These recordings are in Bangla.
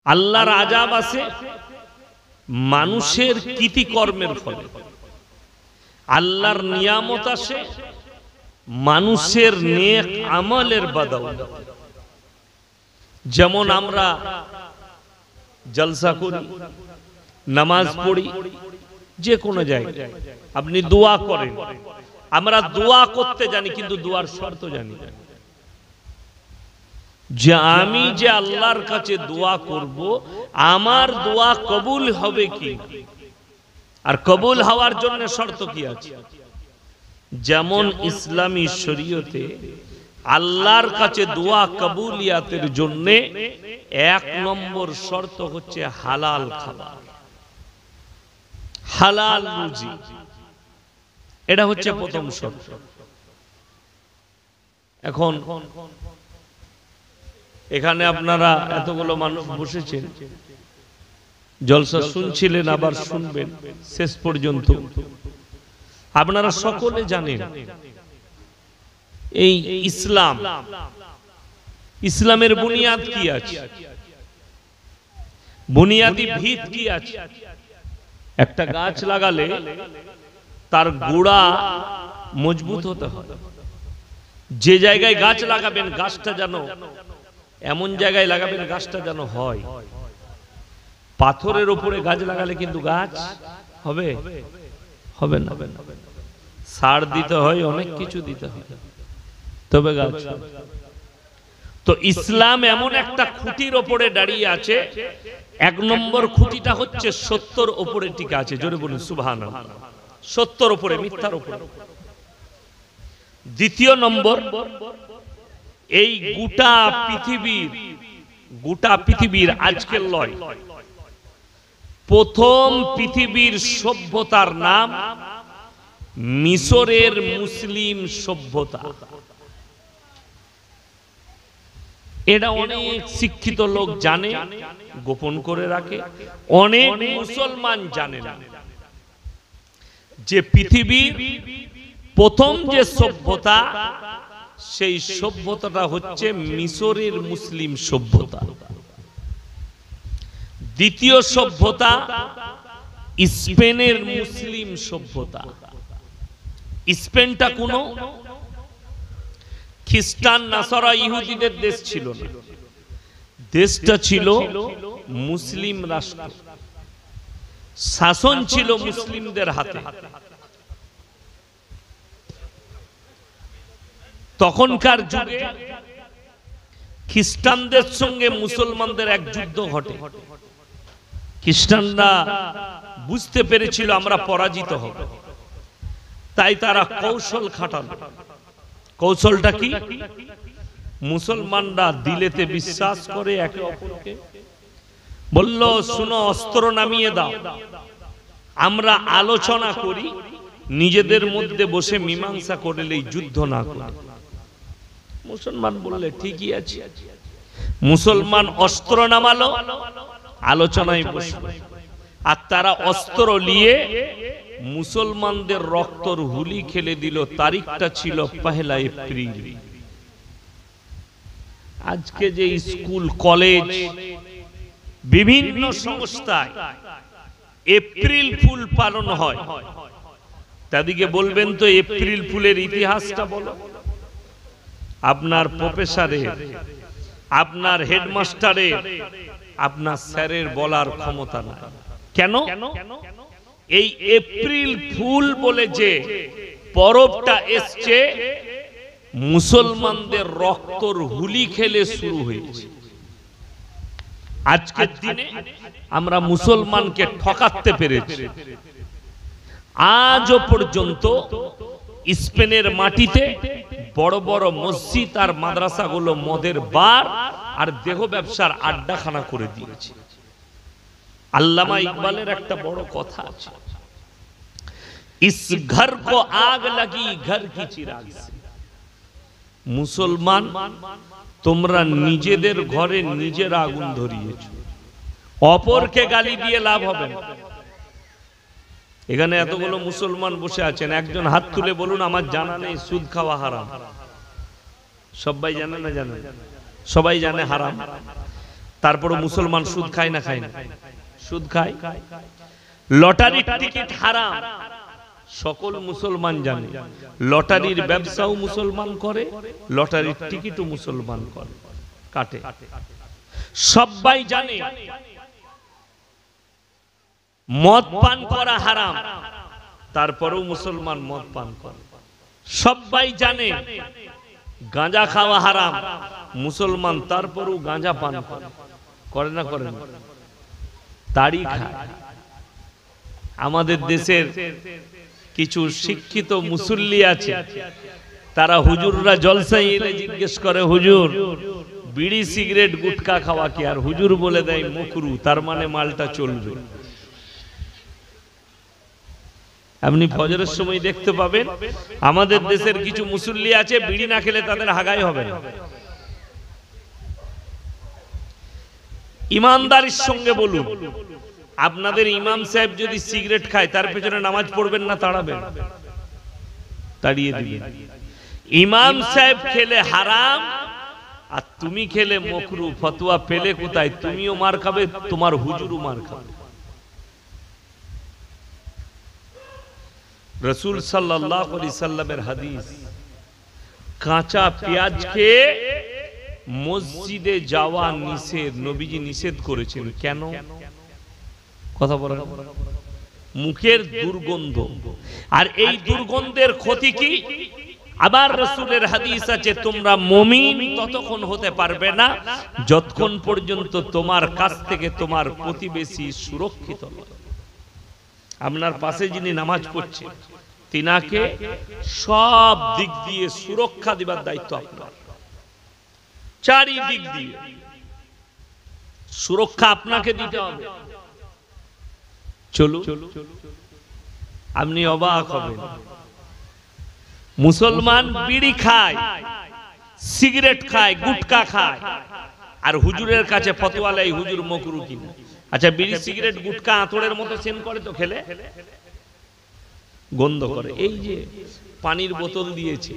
আল্লাহর আযাব আছে মানুষের কৃতিকর্মের ফলে, আল্লাহর নিয়ামত আসে মানুষের নেক আমলের বদৌলতে। যেমন আমরা জলসা করি, নামাজ পড়ি, যে কোনো জায়গায় আপনি দোয়া করেন, আমরা দোয়া করতে জানি কিন্তু দোয়ার শর্ত জানি না, যে আমি যে আল্লাহর কাছে দোয়া করব আমার দোয়া কবুল হবে কি, আর কবুল হওয়ার জন্য শর্ত কি আছে। যেমন ইসলামী শরীয়তে আল্লাহর কাছে দোয়া কবুলিয়াতের জন্য এক নম্বর শর্ত হচ্ছে হালাল খাবার, হালাল রুজি, এটা হচ্ছে প্রথম শর্ত। এখন এখানে আপনারা এতগুলো মানুষ বসেছেন, জলসা শুনছিলেন, আবার শুনবেন শেষ পর্যন্ত। আপনারা সকলে জানেন এই ইসলাম, ইসলামের বুনিয়াদ কি আছে, বুনিয়াদি ভিত কি আছে। একটা গাছ লাগালে তার গোড়া মজবুত হতে হয়। যে জায়গায় গাছ লাগাবেন গাছটা যেন এমন জায়গায় লাগাবেন গাছটা যেন হয়। পাথরের উপরে গাছ লাগালে কিন্তু গাছ হবে হবে না, সার দিতে হয়, অনেক কিছু দিতে হয়, তবে গাছ। তো ইসলাম এমন একটা খুঁটির উপরে দাঁড়িয়ে আছে, এক নম্বর খুঁটিটা হচ্ছে সত্যর উপরে টিকে আছে। জোরে বলুন সুবহানাল্লাহ। সত্যর উপরে, মিথ্যার উপরে। দ্বিতীয় নম্বর, এই গোটা পৃথিবীর আজকের লয়, প্রথম পৃথিবীর সভ্যতার নাম মিশরের মুসলিম সভ্যতা। এটা অনেক শিক্ষিত লোক জানে, গোপন করে রাখে। অনেক মুসলমান জানে না যে পৃথিবীর প্রথম যে সভ্যতা, সেই সভ্যতাটা হচ্ছে মিশরের মুসলিম সভ্যতা। দ্বিতীয় সভ্যতা স্পেনের মুসলিম সভ্যতা। স্পেনটা কোন খ্রিস্টান নাসারা ইহুদিদের দেশ ছিল না, দেশটা ছিল মুসলিম রাষ্ট্র, শাসন ছিল মুসলিমদের হাতে। তখনকার যুগে খ্রিস্টানদের সঙ্গে মুসলমানদের এক যুদ্ধ ঘটে। খ্রিস্টানরা বুঝতে পেরেছিল আমরা পরাজিত হব, তাই তারা কৌশল খাটালো। কৌশলটা কি? মুসলমানরা দিলেতে বিশ্বাস করে একে অপরকে বলল, শুনো, অস্ত্র নামিয়ে দাও, আমরা আলোচনা করি, নিজেদের মধ্যে বসে মীমাংসা করলেই যুদ্ধ না করে। মুসলমান বললে ঠিকই আছে। মুসলমান অস্ত্র নামালো, আলোচনায় বসলো, আর তারা অস্ত্র নিয়ে মুসলমানদের রক্তর হুলি খেলে দিল। তারিখটা ছিল 1 এপ্রিল। আজকে যে স্কুল, কলেজ, বিভিন্ন সংস্থায় এপ্রিল ফুল পালন হয়, তাদেরকে বলবেন তো এপ্রিল ফুলের ইতিহাসটা বলো। আপনার প্রফেসরের, আপনার হেডমাস্টারের, আপনার স্যারের বলার ক্ষমতা নাই। কেন? এই এপ্রিল ফুল বলে যে পরবটা এসছে, মুসলমানদের রক্তর হুলি খেলে শুরু হয়েছে। আজকের দিনে আমরা মুসলমানকে ঠকাতে পেরেছি। আজও পর্যন্ত স্পেনের মাটিতে বড় বড় মসজিদ আর মাদ্রাসাগুলো মদের বার আর দেহ ব্যবসার আড্ডাখানা করে দিয়েছে। আল্লামা ইকবালের একটা বড় কথা আছে, ইস ঘর কো আগ লাগি ঘর কি চিরাগ সে। মুসলমান, তোমরা নিজেদের ঘরে নিজের আগুন ধরিয়েছ, অপরকে গালি দিয়ে লাভ হবে না। এখানে এতগুলো মুসলমান বসে আছেন, একজন হাত তুলে বলুন আমার জানা নেই সুদ খাওয়া হারাম। সবাই জানে না? জানে, সবাই জানে হারাম। তারপরে মুসলমান সুদ খায় না খায় না? সুদ খায়। লটারির টিকিট হারাম, সকল মুসলমান জানে। লটারির ব্যবসাও মুসলমান করে, লটারির টিকিটও মুসলমান করে, কাটে, সবাই জানে। মদ পান করা হারাম, তারপরেও মুসলমান মদ পান করে, সবাই জানে। গাঁজা খাওয়া হারাম, মুসলমান তারপরেও গাঁজা পান করে, করে না করে না? তাড়ি খায়। আমাদের দেশের কিছু শিক্ষিত মুসল্লি আছে, তারা হুজুররা জলসায় এলে জিজ্ঞেস করে, হুজুর বিড়ি সিগারেট গুটকা খাওয়া কি? আর হুজুর বলে দেয় মাকরুহ, তার মানে মালটা চলবে। আপনি ফজরের সময় দেখতে পাবেন আমাদের দেশের কিছু মুসল্লি আছে, বিড়ি না খেলে তাদের হাগাই হবে না। ইমানদারির সঙ্গে বলুন, আপনাদের ইমাম সাহেব যদি সিগারেট খায়, তার পেছনে নামাজ পড়বেন না তাড়াবেন? তাড়িয়ে দিবেন। ইমাম সাহেব খেলে হারাম, আর তুমি খেলে মাকরুহ। ফতোয়া পেলে কোথায়? তুমিও মার খাবে, তোমার হুজুরও মার খাবে। রাসূল সাল্লাল্লাহু আলাইহি সাল্লামের হাদিস, কাঁচা পেঁয়াজ খেয়ে মসজিদে যাওয়া নিষেধ, নবীজি নিষেধ করেছেন। কেন? কথা বলেন। মুখের দুর্গন্ধ, আর এই দুর্গন্ধের ক্ষতি কি? আবার রাসূলের হাদিস আছে, তোমরা মুমিন ততক্ষণ হতে পারবে না যতক্ষণ পর্যন্ত তোমার কাছ থেকে তোমার প্রতিবেশী সুরক্ষিত নয়। আপনার পাশে যিনি নামাজ পড়ছে, তিনাকে সব দিক দিয়ে সুরক্ষা দিবার দায়িত্ব আপনার। চারিদিক দিয়ে সুরক্ষা আপনাকে দিতে হবে। চলুন, আপনি অবাক হবেন, মুসলমান বিড়ি খায়, সিগারেট খায়, গুটকা খায়, আর হুজুরের কাছে ফতোয়া লাই হুজুর মাকরুহ কিনা। আচ্ছা, বিড়ি সিগারেট গুটকা আতরের মতো সেন করে তো, খেলে গন্ধ করে। এই যে পানির বোতল দিয়েছে,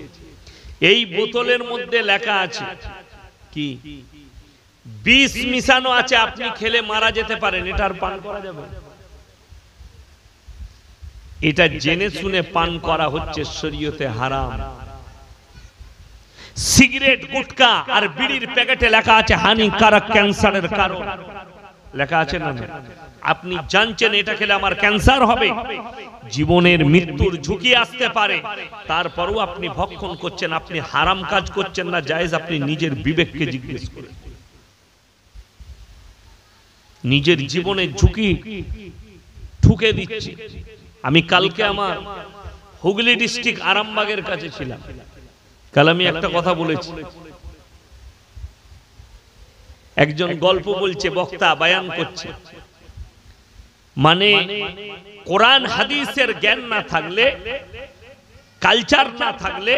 এই বোতলের মধ্যে লেখা আছে কি? বিষ মিশানো আছে, আপনি খেলে মারা যেতে পারেন, এটা আর পান করা যাবে? এটা জেনে শুনে পান করা হচ্ছে শরীয়তে হারাম। সিগারেট, গুটকা আর বিড়ির প্যাকেটে লেখা আছে হানিকারক, ক্যান্সারের কারণ লেখা আছে না? আপনি জানছেন এটা খেলে আমার ক্যান্সার হবে, জীবনের মৃত্যুর ঝুঁকি আসতে পারে, তারপরও আপনি ভক্ষণ করছেন। আপনি হারাম কাজ করছেন না জায়েজ? আপনি নিজের বিবেককে জিজ্ঞেস করেন। নিজের জীবনের ঝুঁকি ঠুকে দিচ্ছে। আমি কালকে আমার হুগলি ডিস্ট্রিক্ট আরামবাগের কাছে ছিলাম, কাল আমি একটা কথা বলেছি। একজন গল্প বলছে, বক্তা বায়ান করছে, মানে কোরআন হাদিসের জ্ঞান না থাকলে, কালচার না থাকলে,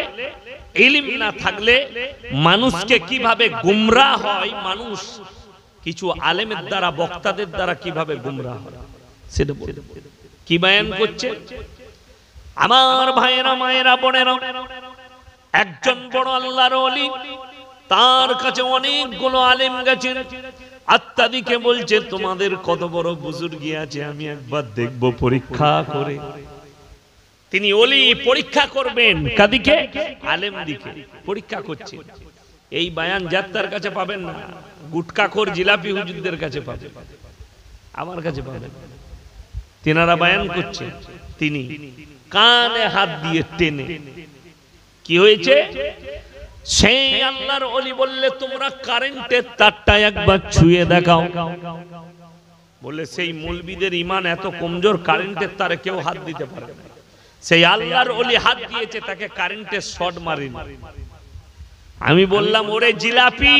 ইলম না থাকলে মানুষকে কিভাবে গুমরাহ হয়, মানুষ কিছু আলেমের দ্বারা, বক্তাদের দ্বারা কিভাবে গুমরাহ হয় সেটা বলে। কি বায়ান করছে? আমার ভাইয়েরা, মায়েরা, বোনেরা, একজন বড় আল্লাহর ওলি, তার কাছে অনেকগুলো আলেম গেছেন। আত্মাদিকে বলছে, তোমাদের কত বড় বুজুর্গি আছে, আমি একবার দেখব পরীক্ষা করে। তিনি ওলি, পরীক্ষা করবেন কাদিকে? আলেম দিকে পরীক্ষা করছেন। এই বায়ান যাত্রার কাছে পাবেন না, গুটকাখোর জিলাপি হুজুরদের কাছে পাবেন, আমার কাছে পাবেন। তিনারা বায়ান করছেন, তিনি কানে হাত দিয়ে টেনে, কি হয়েছে? সেই আল্লাহর ওলি বললে, তোমরা কারেন্টের তারটা একবার ছুঁয়ে দেখাও। বলে, সেই মৌলবীদের ঈমান এত কমজোর, কারেন্টের তারে কেউ হাত দিতে পারে না। সেই আল্লাহর ওলি হাত দিয়েছে, তাকে কারেন্টের শর্ট মারেনি। আমি বললাম, ওরে জিলাপি,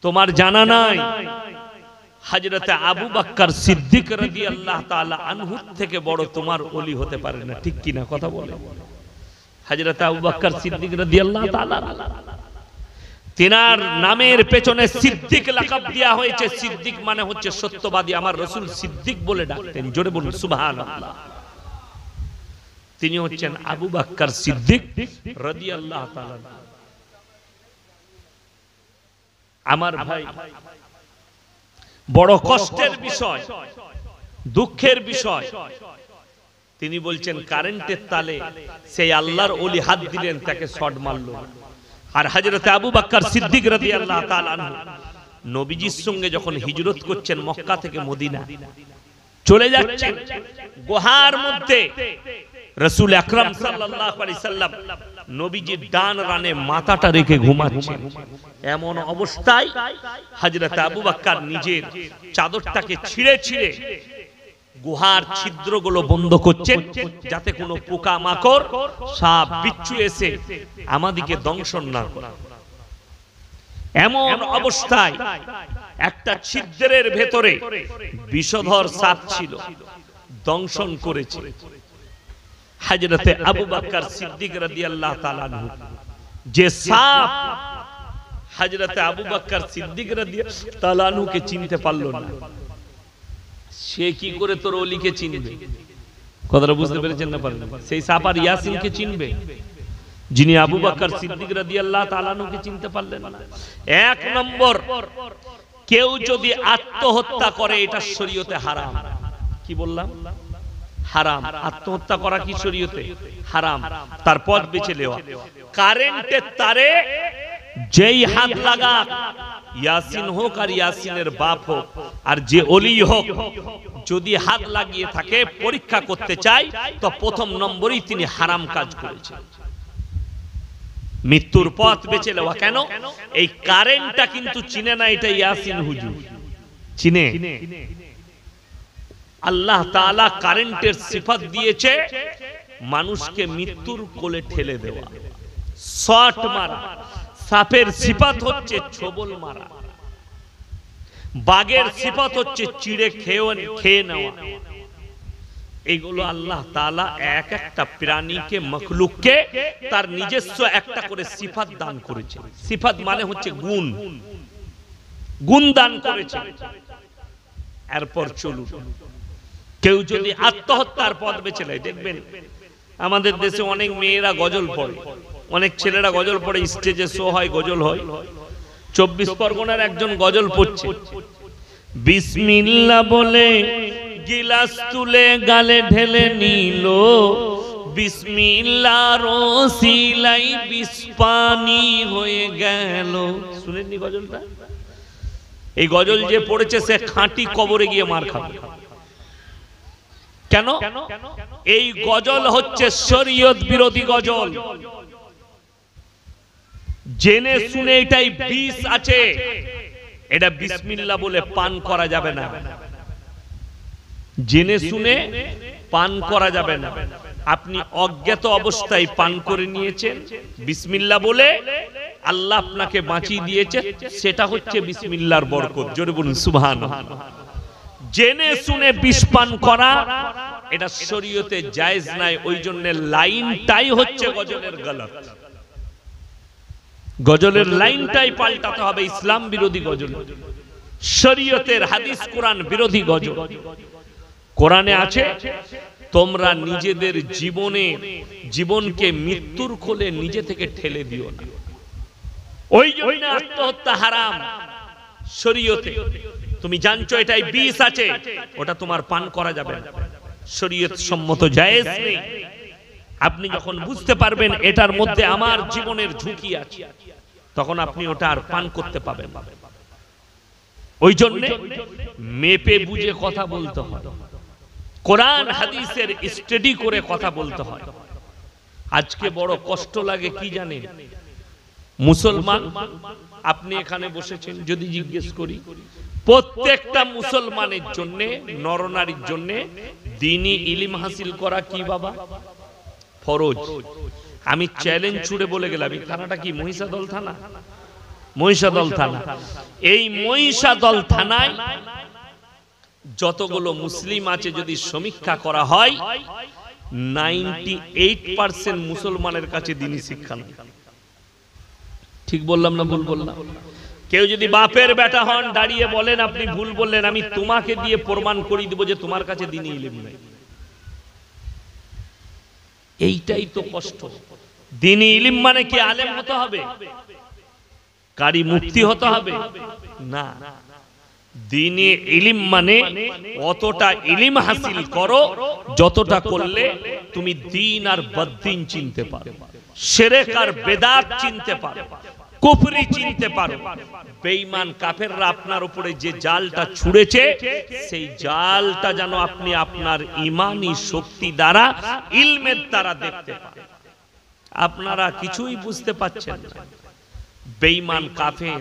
তোমার জানা নাই হযরতে আবু বকর সিদ্দিক রাদিয়াল্লাহু তাআলা আনহু থেকে বড় তোমার ওলি হতে পারে না, ঠিক কি না? কথা বলে। হযরতে আবু বকর সিদ্দিক রাদিয়াল্লাহু তাআলা, তিনার নামের পেছনে সিদ্দিক লাকাব দেয়া হয়েছে। সিদ্দিক মানে হচ্ছে সত্যবাদী। আমার রাসূল সিদ্দিক বলে ডাকতেন, জোরে বলুন সুবহানাল্লাহ। তিনি হচ্ছেন আবু বকর সিদ্দিক রাদিয়াল্লাহু তাআলা। আমার ভাই, বড় কষ্টের বিষয়, দুঃখের বিষয়। তিনি বলছেন কারেন্টের তালে সেই আল্লাহর ওলি হাত দিলেন, তাকে শট মারলো। আর হযরত আবু বকর সিদ্দিক রাদিয়াল্লাহু তাআলা আনহু নবীজির সঙ্গে যখন হিজরত করছেন মক্কা থেকে মদিনা চলে যাচ্ছেন, গুহার মধ্যে রাসূল আকরাম সাল্লাল্লাহু আলাইহি সাল্লাম নবীজির ডান রানে মাথাটা রেখে ঘুমাচ্ছেন। এমন অবস্থায় হযরত আবু বকর নিজের চাদরটাকে ছিঁড়ে ছিঁড়ে গুহার ছিদ্রগুলো বন্ধ করছেন, যাতে কোনো পোকা মাকড় সাপ বিচ্ছু এসে আমাদেরকে দংশন না করে। এমন অবস্থায় একটা ছিদ্রের ভেতরে বিষধর সাপ ছিল, দংশন করেছে। হযরতে আবু বকর সিদ্দিক রাদিয়াল্লাহু তাআলা আনহু, যে সাপ হযরতে আবু বকর সিদ্দিক রাদিয়াল্লাহু তাআলা আনহুকে চিনতে পারল না, সে কি করে তোর ওলিকে চিনবে? কথাটা বুঝতে পেরেছেন না? পারেন? সেই সাপ আর ইয়াসিনকে চিনবে, যিনি আবু বকর সিদ্দিক রাদিয়াল্লাহু তাআলা আনহুকে চিনতে পারলেন না। এক নম্বর, কেউ যদি আত্মহত্যা করে এটা শরীয়তে হারাম। কি বললাম? হারাম। আত্মহত্যা করা কি শরীয়তে হারাম? তার পথ বেছে নেওয়া। কারেন্টের তারে যেই হাত লাগা, ইয়াসিন হোক আর ইয়াসিনের বাপ হোক আর যে ওলি হোক, যদি হাত লাগিয়ে থাকে পরীক্ষা করতে চাই, তো প্রথম নম্বরেই তিনি হারাম কাজ করেছেন। মৃত্যুর পথ বেছে নেওয়া। কেন? এই কারেন্টটা কিন্তু চিনে না এটা ইয়াসিন হুজুর, চিনে? আল্লাহ তাআলা কারেন্টের সিফাত দিয়েছে মানুষকে মৃত্যুর কোলে ঠেলে দেওয়া, শট মারা। সাপের সিফাত হচ্ছে ছোবল মারা, বাঘের সিফাত হচ্ছে চিড়ে খেয়ে নেওয়া। এগুলো আল্লাহ তাআলা এক একটা প্রাণীকে, মখলুককে তার নিজস্ব একটা করে সিফাত দান করেছে। সিফাত মানে হচ্ছে গুণ, গুণ দান করেছে। এরপর চলুন, কেউ যদি আত্মহত্যার পথ বেছে নেয়, দেখবেন আমাদের দেশে অনেক মেয়েরা গজল পড়ে, অনেক ছেলেরা গজল পড়ে, স্টেজে শো হয়, গজল হয়। 24 পরগনার একজন গজল পড়ছে, বিসমিল্লাহ বলে গিলাস তুলে গালে ঢেলে নিল, বিসমিল্লাহর ওসিলাই বিষ পানি হয়ে গেল। শুনেননি গজলটা? এই গজল যে পড়েছে সে খাঁটি কবরে গিয়ে মার খাবে। কেন? এই গজল হচ্ছে শরীয়ত বিরোধী গজল। জেনে শুনে এটাই বিষ আছে, এটা বিসমিল্লাহ বলে পান করা যাবে না। জেনে শুনে পান করা যাবে না। আপনি অজ্ঞাত অবস্থায় পান করে নিয়েছেন বিসমিল্লাহ বলে, আল্লাহ আপনাকে বাঁচিয়ে দিয়েছে, সেটা হচ্ছে বিসমিল্লাহর বরকত। জোরে বলুন সুবহানাল্লাহ। জেনে শুনে বিষ পান করা এটা শরীয়তে জায়েজ নাই। ওই জন্য লাইনটাই হচ্ছে গজলের গলত। গজলের লাইনটাই পাল্টাতে হবে। ইসলাম বিরোধী গজল, শরীয়তের হাদিস কোরআন বিরোধী গজল। কোরআনে আছে, তোমরা নিজেদের জীবনকে মৃত্যুর কোলে নিজে থেকে ঠেলে দিও না। ওই জন্য আত্মহত্যা হারাম শরীয়তে। তুমি জানছো এটাই বিষ আছে, ওটা তোমার পান করা যাবে না, শরীয়ত সম্মত জায়েজ নেই। আপনি যখন বুঝতে পারবেন এটার মধ্যে আমার জীবনের ঝুঁকি আছে, তখন আপনি ওটা আর পান করতে পাবেন। ওই জন্য মেপে বুঝে কথা বলতে হয়, কোরআন হাদিসের স্টাডি করে কথা বলতে হয়। আজকে বড় কষ্ট লাগে কি জানেন? মুসলমান, আপনি এখানে বসেছেন, যদি জিজ্ঞেস করি প্রত্যেকটা মুসলমানের জন্য, নরনারীর জন্য দ্বীনি ইলম হাসিল করা কি বাবা? ফরজ। আমি চ্যালেঞ্জ ছুড়ে বলে গেলাম, এই থানাটা কি মহিষাদল থানা? মহিষাদল থানা। এই মহিষাদল থানায় যতগুলো মুসলিম আছে যদি সমীক্ষা করা হয়, 98% মুসলমানের কাছে দ্বীনি শিক্ষা নেই। ঠিক বললাম না ভুল বললাম? কেউ যদি বাপের বেটা হন, দাঁড়িয়ে বলেন আপনি ভুল বললেন, আমি তোমাকে দিয়ে প্রমাণ করিয়ে দেব যে তোমার কাছে দ্বীনি ইলম নেই। এইটাই তো কষ্ট। দ্বীনি ইলম মানে কি আলেম হতে হবে? কারি মুফতি হতে হবে না। দ্বীনে ইলম মানে অতটা ইলম হাসিল করো যতটা করলে তুমি দ্বীন আর বদ্দীন চিনতে পারো, শিরক আর বেদাত চিনতে পারো, কুফরি চিনতে পারো। বেঈমান কাফেররা আপনার উপরে যে জালটা ছুঁড়েছে সেই জালটা যেন আপনি আপনার ঈমানি শক্তি দ্বারা, ইলমের দ্বারা দেখতে পান। আপনারা কিছুই বুঝতে পাচ্ছেন না। বেঈমান কাফের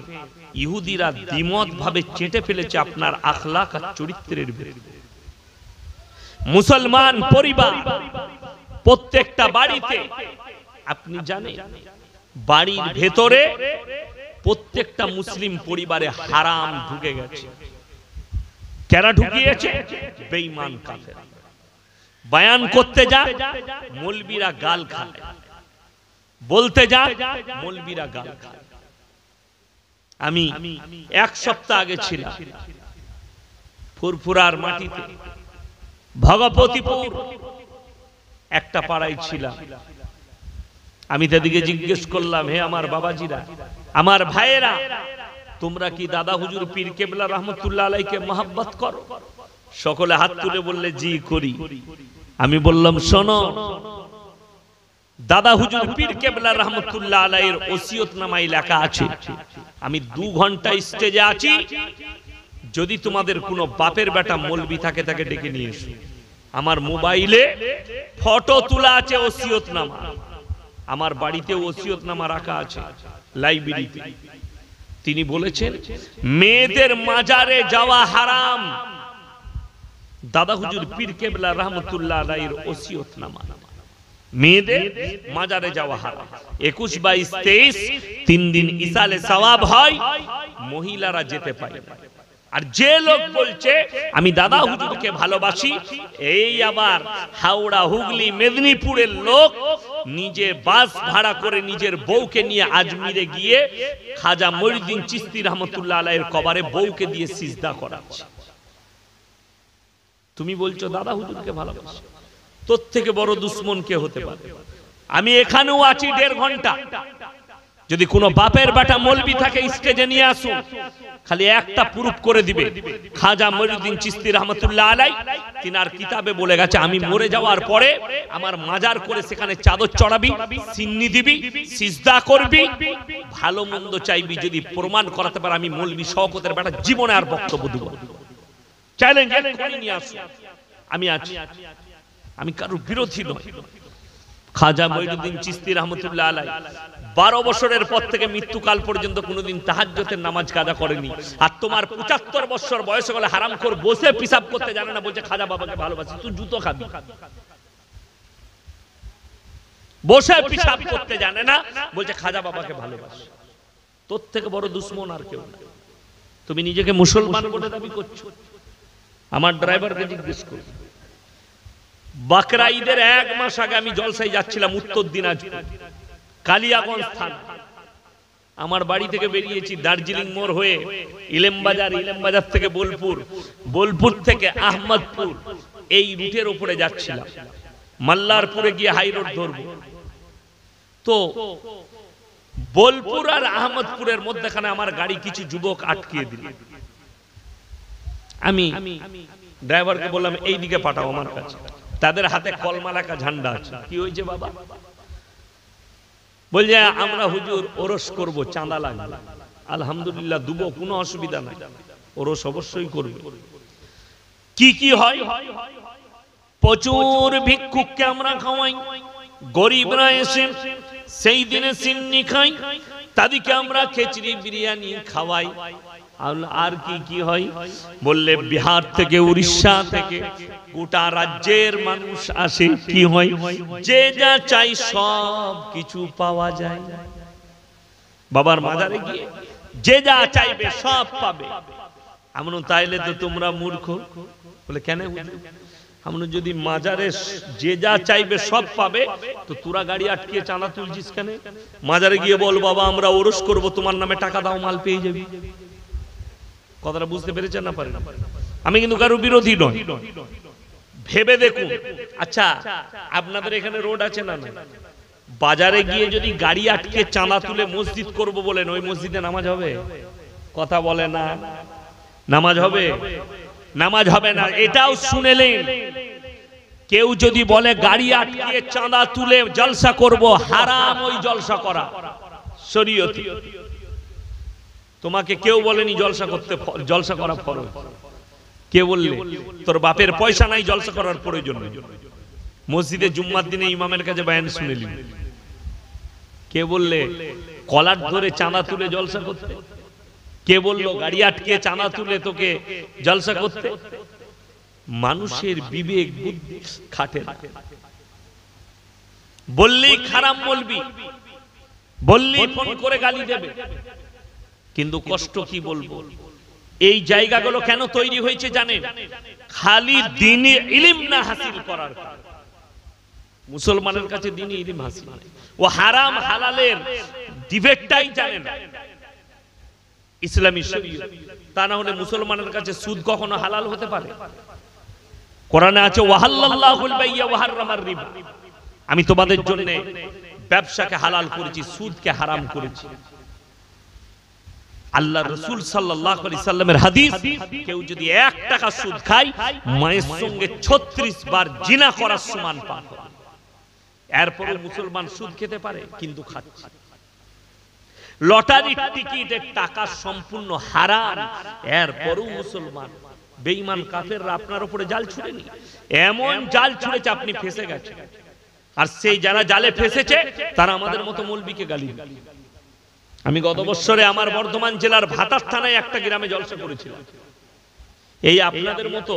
ইহুদিরা দ্বিমত ভাবে চেটে ফেলেছে আপনার আখলাক আর চরিত্রের ভিতরে। মুসলমান পরিবার প্রত্যেকটা বাড়িতে আপনি জানেন বাড়ির ভেতরে প্রত্যেকটা মুসলিম পরিবারে হারাম ঢুকে গেছে। কারা ঢুকিয়েছে? বেঈমান কাফের। বয়ান করতে যা মৌলবীরা গাল খায়, বলতে যা মৌলবীরা গাল খায়। আমি এক সপ্তাহ আগে ছিলাম ফুরফুরার মাটিতে, ভগবতীপুর একটা পাড়ায় ছিলাম। আমি তাদেরকে জিজ্ঞেস করলাম, হে আমার বাবাজিরা, আমার ভাইয়েরা, তোমরা কি দাদা হুজুর পীর কেবলা রহমতুল্লাহ আলাইকে মহব্বত করো? সকলে হাত তুলে বললে জি করি। আমি বললাম, শোনো, দাদা হুজুর পীর কেবলা রহমতুল্লাহ আলাইহির ওসিয়তনামায় লেখা আছে, আমি 2 ঘন্টা স্টেজে আছি, যদি তোমাদের কোনো বাপের বেটা মৌলবি থাকে তাকে ডেকে নিয়ে এসো। আমার মোবাইলে ফটো তোলা আছে ওসিয়তনামা, আমার বাড়িতে ওসিয়তনামা রাখা আছে লাইব্রেরিতে। তিনি বলেছেন মেয়েদের মাজারে যাওয়া হারাম। দাদা হুজুর পীর কেবলা রহমতুল্লাহ আলাইহির ওসিয়তনামা, মেয়েদের মাজারে যাওয়া হারাম। 21, 22, 23 3 দিন ইসালে সওয়াব হয়, মহিলারা যেতে পারে। আর যে লোক বলছে আমি দাদা হুজুরকে ভালোবাসি, এই আবার হাওড়া, হুগলি, মেদিনীপুরের লোক নিজে বাস ভাড়া করে নিজের বউকে নিয়ে আজমিরে গিয়ে খাজা মঈনুদ্দিন চিশতি রহমতুল্লাহ আলাইহির কবরে বউকে দিয়ে সিজদা করাচ্ছে। তুমি বলছো দাদা হুজুরকে ভালোবাসি, তোর থেকে বড় দুশ্মন কে হতে পারে? আমি এখানেও আছি 1.5 ঘন্টা। যদি কোনো বাপের বেটা মৌলবি থাকে স্টেজে নিয়ে আসুন, খালি একটা প্রুফ করে দিবে। খাজা মঈনুদ্দিন চিশতি রহমতুল্লাহ আলাইহি তিনার কিতাবে বলে গেছে, আমি মরে যাওয়ার পরে আমার মাজার করে সেখানে চাদর চড়াবি, সিন্নি দিবি, সিজদা করবি, ভালো মন্দ চাইবি। যদি প্রমাণ করাতে পারে আমি মৌলবি শওকতের বেটা, জীবনে আর বক্তব্য দেব। চ্যালেঞ্জ করে নিয়ে আসুন, আমি আছি, আমি কারোর বিরোধী নই। খাজা মঈনুদ্দিন চিশতি রহমতুল্লাহ আলাইহি 12 বছরের পর থেকে মৃত্যুকাল পর্যন্ত কোনোদিন তাহাজ্জুদের নামাজ কাজা করেনি। আর তোমার 75 বছর বয়স হলে হারামখোর বসে পিসাব করতে জানে না, বলছে খাজা বাবাকে ভালোবাসি। তুই জুতো খাবি। বসে পিসাব করতে জানে না, বলছে খাজা বাবাকে ভালোবাসি। তোর থেকে বড় দুশ্মন আর কেউ না। তুমি নিজেকে মুসলমান বলে দাবি করছো। আমার ড্রাইভারকে জিজ্ঞেস করি, বাকরা ঈদের 1 মাস আগে আমি জলসায় যাচ্ছিলাম উত্তর দিনাজপুর, কালিয়াগঞ্জ থানা। আমার বাড়ি থেকে বেরিয়েছি দার্জিলিং মোড় হয়ে ইলেমবাজার, ইলেমবাজার থেকে বোলপুর, বোলপুর থেকে আহমদপুর, এই রুটের উপরে যাচ্ছিলাম। মাল্লারপুরে গিয়ে হাই রোড ধরবো। তো বোলপুর আর আহমদপুরের মধ্যখানে আমার গাড়ি কিছু যুবক আটকিয়ে দিল। আমি ড্রাইভারকে বললাম এই দিকে পাঠাও আমার কাছে। তাদের হাতে কলমা লেখা ঝান্ডা আছে। কি হয়েছে বাবা? বলছে আমরা হুজুর ওরস করব, চাঁদা লাগবে। আলহামদুলিল্লাহ দুবো, কোনো অসুবিধা নাই, ওরস অবশ্যই করবে। কি কি হয়? প্রচুর ভিক্ষুককে আমরা খাওয়াই, গরিবরা এসে সেই দিনে সিন্নি খাই, তাদেরকে আমরা খিচড়ি বিরিয়ানি খাওয়াই। আর কি কি হয় বললে, বিহার থেকে, উড়িষ্যা থেকে, গোটা রাজ্যের মানুষ আসে। কি হয়? যে যা চাই সব কিছু পাওয়া যায়। বাবার মাজারে গিয়ে যে যা চাইবে সব পাবে। এমন তাইলে তো তোমরা মূর্খ। বলে কেন? আমরা যদি মাজারে যে যা চাইবে সব পাবে, তো তোরা গাড়ি আটকিয়ে চাঁদা তুলছিস কেন? মাজারে গিয়ে বল বাবা আমরা ওরস করব, তোমার নামে টাকা দাও, মাল পেয়ে যাবি। কথাটা বুঝতে পেরেছেন না? পারেন? আমি কিন্তু কারো বিরোধী নই, ভেবে দেখুন। আচ্ছা আপনাদের এখানে রোড আছে না? বাজারে গিয়ে যদি গাড়ি আটকে চাঁদা তুলে মসজিদ করব বলেন, ওই মসজিদে নামাজ হবে? কথা বলে না, নামাজ হবে? নামাজ হবে না। এটাও শুনেলেন, কেউ যদি বলে গাড়ি আটকে চাঁদা তুলে জলসা করব, হারাম ওই জলসা করা শরীয়তে। তোমাকে কেউ বলেনি জলসা করতে, জলসা করা ফরজ। কে বললে? তোর বাপের পয়সা নাই, জলসা করার প্রয়োজন নেই। মসজিদে জুম্মার দিনে ইমামের কাছে বয়ান শুনেলি। কে বললে কলার ধরে চাঁদা তুলে জলসা করতে? কে বললো গাড়ি আটকে চাঁদা তুলে তোকে জলসা করতে? মানুষের বিবেক বুদ্ধি খাটে না। বললেই খারাপ বলবি, বললেই ফোন করে গালি দেবে। কিন্তু কষ্ট কি বলবো, এই জায়গাগুলো কেন তৈরি হয়েছে জানেন? খালি দ্বীনি ইলম না হাসিল করার কারণে। মুসলমানের কাছে দ্বীনি ইলম হাসিল, ও হারাম হালালের ডিবেটটাই জানে না ইসলামী শরীয়ত। তা না হলে মুসলমানের কাছে সুদ কখনো হালাল হতে পারে? কোরআনে আছে ওয়াহাল্লাল্লাহুল বাইয়া ওয়া হারামার রিবা, আমি তোমাদের জন্য ব্যবসাকে হালাল করেছি, সুদকে হারাম করেছি। আল্লাহ রাসূল সাল্লাল্লাহু আলাইহি সাল্লামের হাদিস, কেউ যদি 1 টাকা সুদ খায় মায়ের সঙ্গে 36 বার জিনা করার সমান পাপ। এরপরও মুসলমান সুদ খেতে পারে, কিন্তু খাচ্ছে। লটারির টিকিটের টাকা সম্পূর্ণ হারাম, এরপরও মুসলমান। বেঈমান কাফেররা আপনার উপরে জাল ছুড়েনি, এমন জাল ছুড়েছে আপনি ফেসে গেছেন। আর সেই যারা জালে ফেসেছে তারা আমাদের মতো মৌলবীকে গালি দেয়। আমি গত বছরে আমার বর্ধমান জেলার ভাতার থানায় একটা গ্রামে জলসা করেছিলাম। এই আপনাদের মতো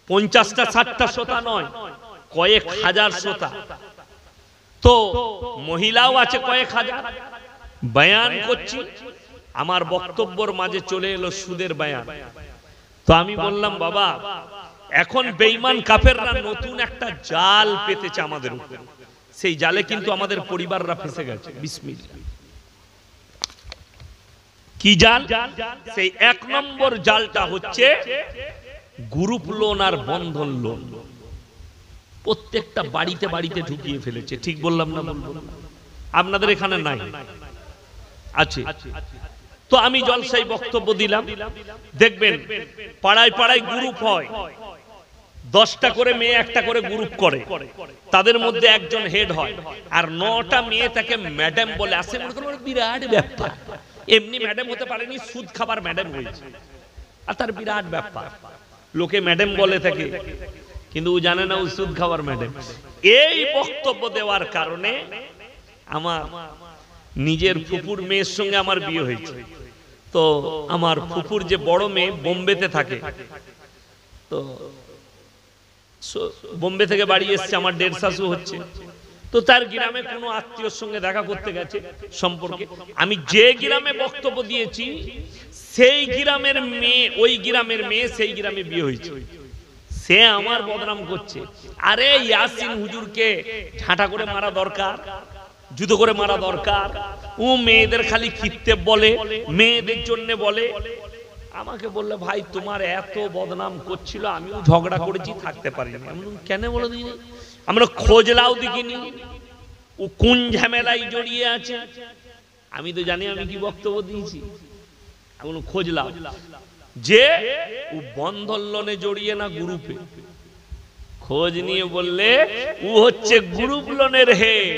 50টা 60টা শ্রোতা নয়, কয়েক হাজার শ্রোতা। তো মহিলাও আছে কয়েক হাজার। বয়ান করছি, আমার বক্তব্যের মাঝে চলে এলো সুদের বয়ান। তো আমি বললাম, বাবা এখন বেঈমান কাফেররা নতুন একটা জাল পেতেছে আমাদের উপর। সেই জালে কিন্তু আমাদের পরিবাররা ফেসে গেছে। বিসমিল্লাহ। কি জাল? সেই 1 নম্বর জালটা হচ্ছে গ্রুপ লোন আর বন্ধন লোন। প্রত্যেকটা বাড়িতে বাড়িতে ঢুকিয়ে ফেলেছে। ঠিক বললাম না? আপনাদের এখানে নাই, আছে। তো আমি জলসায় বক্তব্য দিলাম, দেখবেন পাড়ায় পাড়ায় গ্রুপ হয়, 10টা করে মেয়ে একটা করে গ্রুপ করে, তাদের মধ্যে একজন হেড হয়, আর 9টা মেয়ে তাকে ম্যাডাম বলে। আসে বিরাট ব্যাপার, এমনি ম্যাডাম হতে পারেনি, সুদ খাবার ম্যাডাম হয়েছে, আর তার বিরাট ব্যাপার। লোকে ম্যাডাম বলে থাকে, কিন্তু ও জানে না ও সুদ খাবার ম্যাডাম। এই বক্তব্য দেওয়ার কারণে আমার নিজের ফুপুর মেয়ের সঙ্গে আমার বিয়ে হয়েছে। তো আমার ফুপুর যে বড় মেয়ে বোম্বেতে থাকে, তো বোম্বে থেকে বাড়ি এসছে, আমার 1.5 শাশু হচ্ছে। তো তার গ্রামে কোনো আত্মীয়র সঙ্গে দেখা করতে গেছে সম্পর্কে। আমি যে গ্রামে বক্তব্য দিয়েছি সেই গ্রামের মেয়ে, ওই গ্রামের মেয়ে সেই গ্রামে বিয়ে হয়েছে। সে আমার বদনাম করছে, আরে ইয়াসিন হুজুরকে ঝাঁটা করে মারা দরকার, জুতো করে মারা দরকার। ও মেয়েদের খালি খিত্তে বলে, মেয়েদের জন্য বলে। আমাকে বললে, ভাই তোমার এত বদনাম করছিল, আমিও ঝগড়া করেছি, থাকতে পারিনি। আমি কেন বলে দিই, আমরা খোঁজলাও দেখিনি ও কোন ঝামেলায় জড়িয়ে আছে। আমি তো জানি আমি কি বক্তব্য দিয়েছি। আমি খোঁজলাম যে ও বন্ধন লোনে জড়িয়ে না গ্রুপে। খোঁজ নিয়ে বললে ও হচ্ছে গ্রুপ লোনের হেড।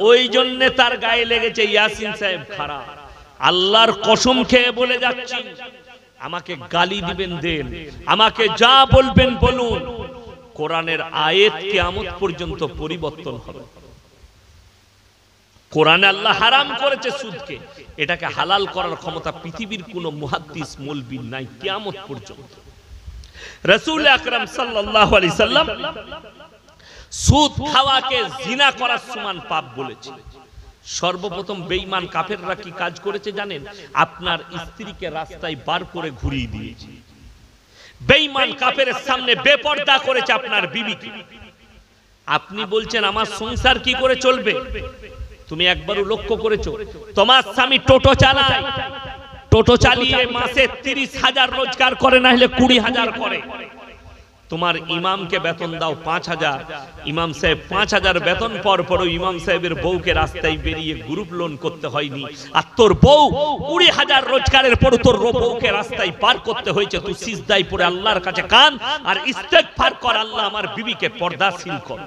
ওই জন্য তার গায়ে লেগেছে ইয়াসিন সাহেব খারাপ। আল্লাহর কসম খেয়ে বলে যাচ্ছি, আমাকে গালি দিবেন দেন, আমাকে যা বলবেন বলুন, কোরআনের আয়াত কিয়ামত পর্যন্ত পরিবর্তন হবে। কোরআনে আল্লাহ হারাম করেছে সুদকে, এটাকে হালাল করার ক্ষমতা পৃথিবীর কোন মুহাদ্দিস মৌলবী নাই কিয়ামত পর্যন্ত। রাসূল আকরাম সাল্লাল্লাহু আলাইহি সাল্লাম সুদ খাওয়াকে জিনা করার সমান পাপ বলেছে। সর্বপ্রথম বেঈমান কাফেররা কি কাজ করেছে জানেন? আপনার স্ত্রীকে রাস্তায় বার করে ঘুরিয়ে দিয়েছে। বেঈমান কাফেরের সামনে বেপরদা করেছে আপনার বিবিকে। আপনি বলছেন আমার সংসার কি করে চলবে? তুমি একবারও লক্ষ্য করেছো তোমার স্বামী টোটো চালায়, টোটো চালিয়ে মাসে 30,000 রোজগার করে, না হলে 20,000 করে। তোমার ইমামকে বেতন দাও ৫,০০০, ইমাম সাহেব ৫,০০০ বেতন পর পরও ইমাম সাহেবের বউকে রাস্তায় বেরিয়ে গ্রুপ লোন করতে হয়নি, আর তোর বউ ২০,০০০ রোজগারের পর তোর বউকে রাস্তায় পার করতে হয়েছে, তুই সিজদায় পড়ে আল্লাহর কাছে কান আর ইস্তেগফার কর, আল্লাহ আমার বিবিকে পর্দাশীল কর।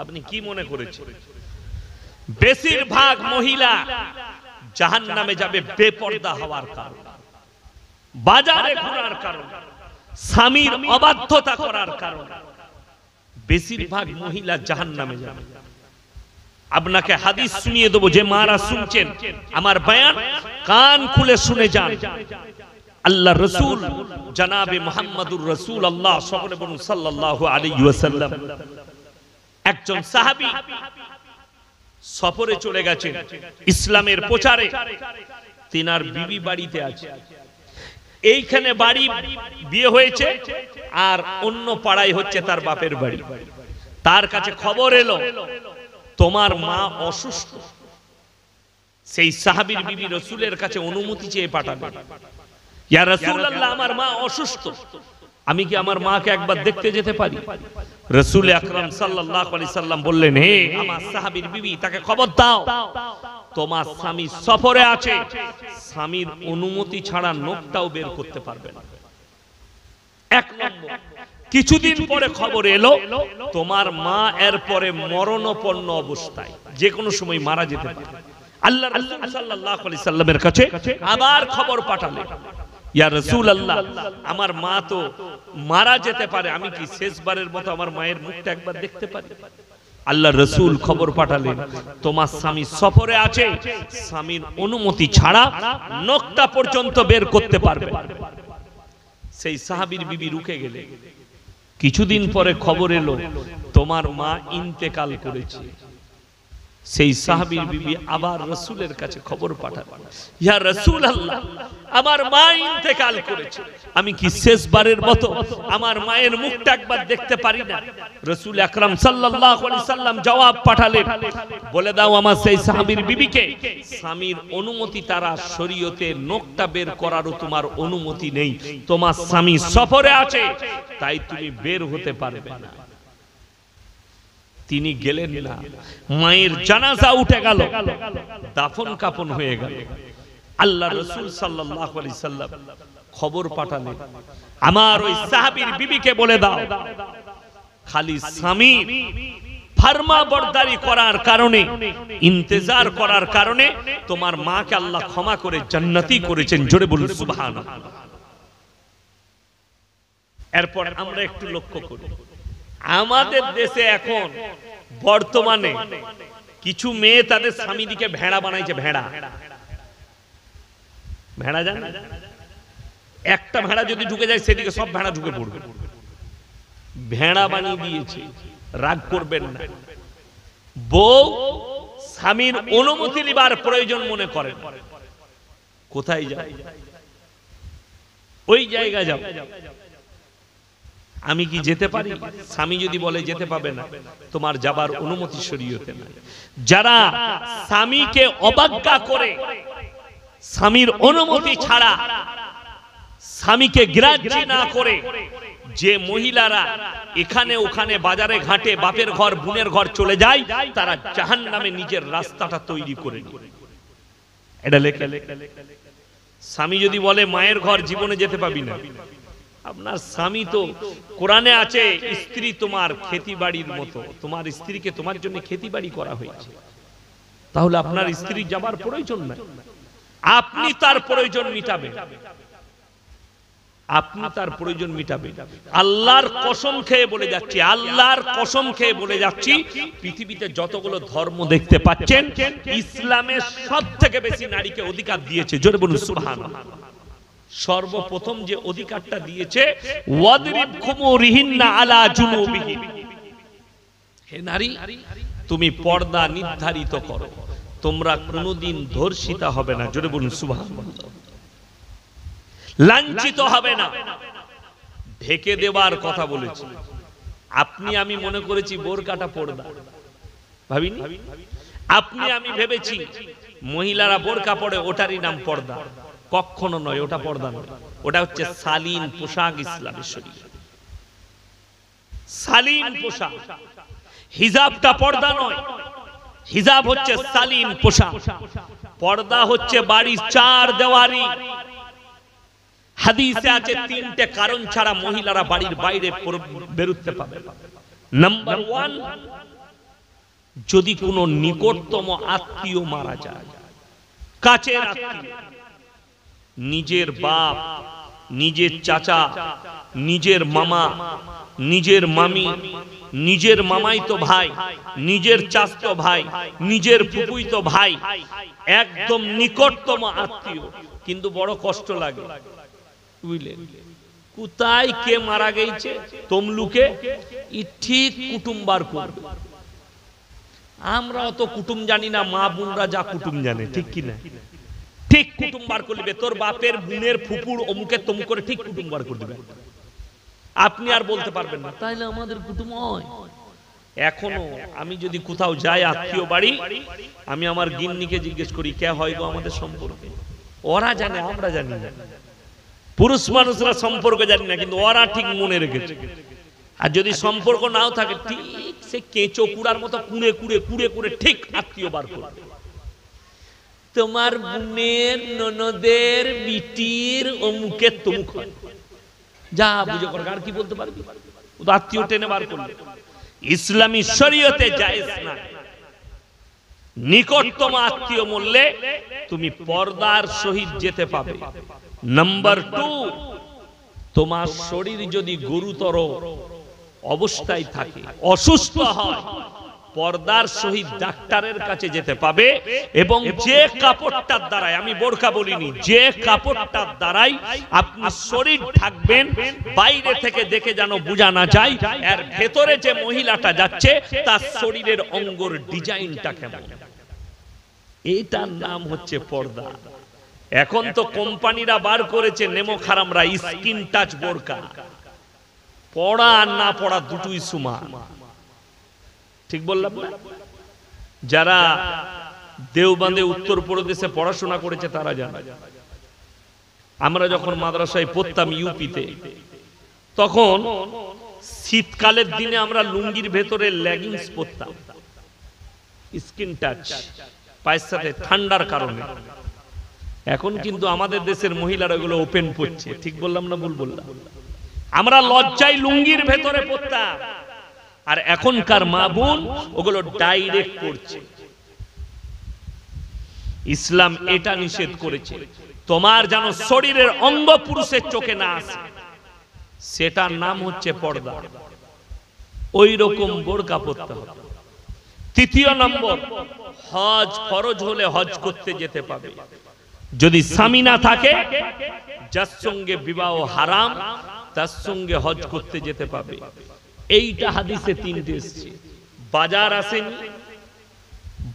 আপনি কি মনে করেছেন বেশিরভাগ মহিলা জাহান্নামে যাবে বেপর্দা হওয়ার কারণে, বাজারে ঘোরার কারণে, স্বামীর অবাধ্যতা করার কারণে বেশিরভাগ মহিলা জাহান্নামে যাবে। আপনাকে হাদিস শুনিয়ে দেবো, যে মারা শুনছেন আমার বয়ান কান খুলে শুনে যান। আল্লাহ রাসূল জনাবে মুহাম্মদুর রাসূলুল্লাহ সকলে বলুন সাল্লাল্লাহু আলাইহি ওয়াসাল্লাম, একজন সাহাবী সফরে চলে গেছেন ইসলামের প্রচারে, তিনার বিবি বাড়িতে আছে। এইখানে বাড়ি বিয়ে হয়েছে আর অন্য পাড়ায় হচ্ছে তার বাপের বাড়ি। তার কাছে খবর এলো তোমার মা অসুস্থ। সেই সাহাবীর বিবি রাসূলের কাছে অনুমতি চেয়ে পাঠালেন, ইয়া রাসূলুল্লাহ আমার মা অসুস্থ, আমি কি আমার মাকে একবার দেখতে যেতে পারি? রাসূল আকরাম সাল্লাল্লাহু আলাইহি সাল্লাম বললেন, হে আমার সাহাবীর বিবি, তাকে খবর দাও তোমার স্বামী সফরে আছে, স্বামীর অনুমতি ছাড়া নখটাও বের করতে পারবে না। এক নম্বর। কিছুদিন পরে খবর এলো তোমার মা এর পরে মরণাপন্ন অবস্থায়, যে কোনো সময় মারা যেতে পারে। আল্লাহ রাসূল সাল্লাল্লাহু আলাইহি সাল্লামের কাছে আবার খবর পাঠালেন, ইয়া রাসূলুল্লাহ আমার মা তো মারা যেতে পারে, আমি কি শেষবারের মতো আমার মায়ের মুখটা একবার দেখতে পারি? আল্লাহ রাসূল খবর পাঠালেন তোমার স্বামী সফরে আছে, স্বামীর অনুমতি ছাড়া নখটা পর্যন্ত বের করতে পারবে। সেই সাহাবীর বিবি রুকে গেলেন। কিছুদিন পরে খবর এলো তোমার মা ইন্তেকাল করেছে। সেই সাহাবীর বিবি আবার রাসূলের কাছে খবর পাঠালেন, ইয়া রাসূলুল্লাহ আমার মা ইন্তেকাল করেছে, আমি কি শেষবারের মতো আমার মায়ের মুখটা একবার দেখতে পারি না? রাসূল আকরাম সাল্লাল্লাহু আলাইহি সাল্লাম জবাব পাঠালেন, বলে দাও আমার সেই সাহাবীর বিবিকে স্বামীর অনুমতি তারা শরীয়তে নখটা বের করারও তোমার অনুমতি নেই, তোমার স্বামী সফরে আছে তাই তুমি বের হতে পারবে না। তিনি গেলেন না। মায়ের জানাজা উঠে গেল, দাফন কাফন হয়ে গেল। আল্লাহ রাসূল সাল্লাল্লাহু আলাইহি সাল্লাম খবর পাঠালেন, আমার ওই সাহাবীর বিবিকে বলে দাও খালি স্বামী ফরমাবরদারি করার কারণে, ইন্তজার করার কারণে তোমার মাকে আল্লাহ ক্ষমা করে জান্নাতি করেছেন। জোরে বলুন সুবহানাল্লাহ। এরপর আমরা একটু লক্ষ্য করি, আমাদের দেশে এখন বর্তমানে কিছু মেয়ে তাদের স্বামীদিকে ভেড়া বানাইছে। ভেড়া ভেড়া জানেন, একটা ভেড়া যদি ঢুকে যায় সেদিকে সব ভেড়া ঢুকে পড়বে। ভেড়া বানিয়ে দিয়েছে। রাগ করবেন না, বউ স্বামীর অনুমতি নেবার প্রয়োজন মনে করেন, কোথায় যায়? ওই জায়গা যাও। আমি কি যেতে পারি? স্বামী যদি বলে যেতে পাবে না, তোমার যাবার অনুমতি শরীয়তে নাই। যারা স্বামীকে অবজ্ঞা করে, স্বামীর অনুমতি ছাড়া স্বামীকে গ্রাহ্য না করে যে মহিলারা এখানে ওখানে বাজারে ঘাটে বাপের ঘর বোনের ঘর চলে যায়, তারা জাহান্নামে নিজের রাস্তাটা তৈরি করে নেয়। এটা লেখা। স্বামী যদি বলে মায়ের ঘর জীবনে যেতে পাবি না, আপনার স্বামী তো কোরআনে আছে স্ত্রী তোমার খেতি বাড়ির মতো, তোমার স্ত্রীকে তোমার জন্য খেতি বাড়ি করা হয়েছে, তাহলে আপনার স্ত্রী যাবার প্রয়োজন নাই। আপনি তার প্রয়োজন মিটাবেন, আপনি তার প্রয়োজন মিটাবেন। আল্লাহর কসম খেয়ে বলে যাচ্ছি, আল্লাহর কসম খেয়ে বলে যাচ্ছি, পৃথিবীতে যতগুলো ধর্ম দেখতে পাচ্ছেন, ইসলামের সবথেকে বেশি নারীকে অধিকার দিয়েছে। জোরে বলুন সুবহানাল্লাহ। সর্বপ্রথম যে অধিকারটা দিয়েছে, ওয়াদরিব খুমুরিহিন্না আলা জুনুবিহিন, হে নারী তুমি পর্দা নির্ধারিত করো, তোমরা কোনোদিন ধর্ষিতা হবে না। জোরে বলুন সুবহানাল্লাহ। লাঞ্ছিত হবে না। ঢেকে দেওয়ার কথা বলেছি। আপনি আমি মনে করেছি বোরকাটা পর্দা, ভাবিনি। আপনি আমি ভেবেছি মহিলারা বোরকা পরে ওটারই নাম পর্দা। কখনো নয়, ওটা পর্দা নয়, ওটা হচ্ছে শালীন পোশাক ইসলামের শরীয়তে। শালীন পোশাক। হিজাবটা পর্দা নয়, হিজাব হচ্ছে শালীন পোশাক। পর্দা হচ্ছে বাড়ির চার দেওয়ারি। হাদিসে আছে তিনটে কারণ ছাড়া মহিলারা বাড়ির বাইরে বেরোতে পাবে না। নাম্বার 1, যদি কোনো নিকটতম আত্মীয় মারা যায়, কাছের আত্মীয়, নিজের বাপ, নিজের চাচা, নিজের মামা, নিজের মামি, নিজের মামাইতো ভাই, নিজের চাচতো ভাই, নিজের ফুফুইতো ভাই, একদম নিকটতম আত্মীয়, কিন্তু বড় কষ্ট লাগে, বুঝলেন? কোথায় কে মারা গেছে তমলুকে, ই ঠিক কুটুম বার করবে। আমরা অত কুটুম জানি না, মা বোনরা যা কুটুম জানে, ঠিক কিনা? ঠিক কুটুম বার করবে, তোর বাপের বোনের ফুপুর অমুকে তমুক করে ঠিক কুটুম বার করে দিবে। আপনি আর বলতে পারবেন না তাইলে আমাদের কুটুম হয়। এখনো আমি যদি কোথাও যাই আত্মীয় বাড়ি, আমি আমার গিন্নিকে জিজ্ঞেস করি কে হয় গো আমাদের সম্পর্কে। ওরা জানে, আমরা জানি না। পুরুষ মানুষরা সম্পর্ক জানি না, কিন্তু ওরা ঠিক মনে রেখেছে। আর যদি সম্পর্ক নাও থাকে, ঠিক সে কেঁচো কুড়ার মতো কুড়ে কুড়ে কুড়ে কুড়ে ঠিক আত্মীয় বার করবে। তোমার বোনের, ননদের, বিটির অমুকের তমুক হয়, যা বুঝে কর। আর কি বলতে পারবি? ও তো আত্মীয় টেনে বার করবে। ইসলামী শরীয়তে জায়েজ না। নিকটতম আত্মীয় মরলে তুমি পর্দার সহিত যেতে পাবে। নাম্বার 2, তোমার শরীর যদি গুরুতর অবস্থায় থাকে, অসুস্থ হয়, পর্দার সহিত ডাক্তারের কাছে যেতে পাবে। এবং যে কাপড়টার দ্বারাই, আমি বোরকা বলিনি, যে কাপড়টার দ্বারাই আপনি শরীর ঢাকবেন, বাইরে থেকে দেখে যেন বোঝা না যায় এর ভেতরে যে মহিলাটা যাচ্ছে তার শরীরের অঙ্গর ডিজাইনটা কেমন। এইটার নাম হচ্ছে পর্দা। এখন তো কোম্পানিরা বার করেছে নেমো খারামরা স্কিন টাচ বোরকা। পড়া আর না পড়া দুটোই সমান, ঠিক বললাম না? যারা দেওবন্দে উত্তরপ্রদেশে পড়াশোনা করেছে তারা জানে। আমরা যখন মাদ্রাসায় পড়তাম ইউপিতে, তখন শীতকালের দিনে আমরা লুঙ্গির ভেতরে লেগিংস পরতাম, স্কিন টাচ, পায়ের সাথে ঠান্ডার কারণে। এখন কিন্তু আমাদের দেশের মহিলারা এগুলো ওপেন পরছে, ঠিক বললাম না ভুল বললাম? আমরা লজ্জায় লুঙ্গির ভেতরে পরতাম, আর এখনকার মা বোন ওগুলো ডাইরেক্ট করছে। ইসলাম এটা নিষেধ করেছে, তোমার যেন শরীরের অঙ্গ পুরুষের চোখে না আসে, সেটার নাম হচ্ছে পর্দা। ওই রকম বোরকা পরতে হবে। 3 নম্বর, হজ ফরজ হলে হজ করতে যেতে পাবে। যদি স্বামী না থাকে, যার সঙ্গে বিবাহ হারাম, তার সঙ্গে হজ করতে যেতে পাবে। এইটা হাদিসে 3টে এসেছে। বাজার আসেনি,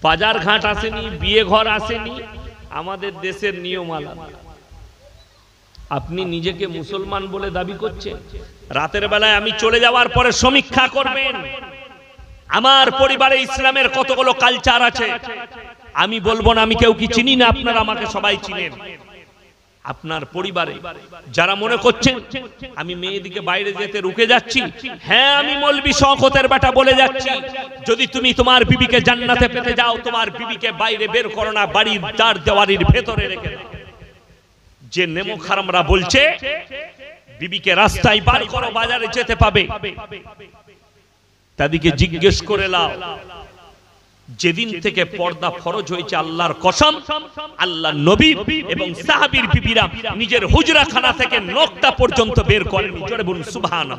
বাজার ঘাট আসেনি, বিয়ে ঘর আসেনি। আমাদের দেশের নিয়ম আলাদা। আপনি নিজেকে মুসলমান বলে দাবি করছেন, রাতের বেলায় আমি চলে যাওয়ার পরে সমীক্ষা করবেন আমার পরিবারে ইসলামের কতগুলো কালচার আছে। আমি বলবো না আমি কেউ কি চিনি না, আপনারা আমাকে সবাই চিনেন। আপনার পরিবারে যারা মনে করছেন আমি মেয়েদিকে বাইরে যেতে রুকে যাচ্ছি, হ্যাঁ আমি মৌলবি শওকতের বেটা বলে যাচ্ছি, যদি তুমি তোমার বিবিকে জান্নাতে পেতে যাও, তোমার বিবিকে বাইরে বের করো না, বাড়ির চার দেওয়ারির ভেতরে রেখে দাও। যে নেমো খারামরা বলছে বিবিকে রাস্তায় বার করো, বাজারে যেতে পাবে, তাদেরকে জিজ্ঞেস করে লাও, যেদিন থেকে পর্দা ফরজ হয়েছে আল্লাহর কসম, আল্লাহ নবী এবং সাহাবীর বিবিরা নিজের হুজরাখানা থেকে নখটা পর্যন্ত বের করেনি। জোরে বলুন সুবহানাল্লাহ।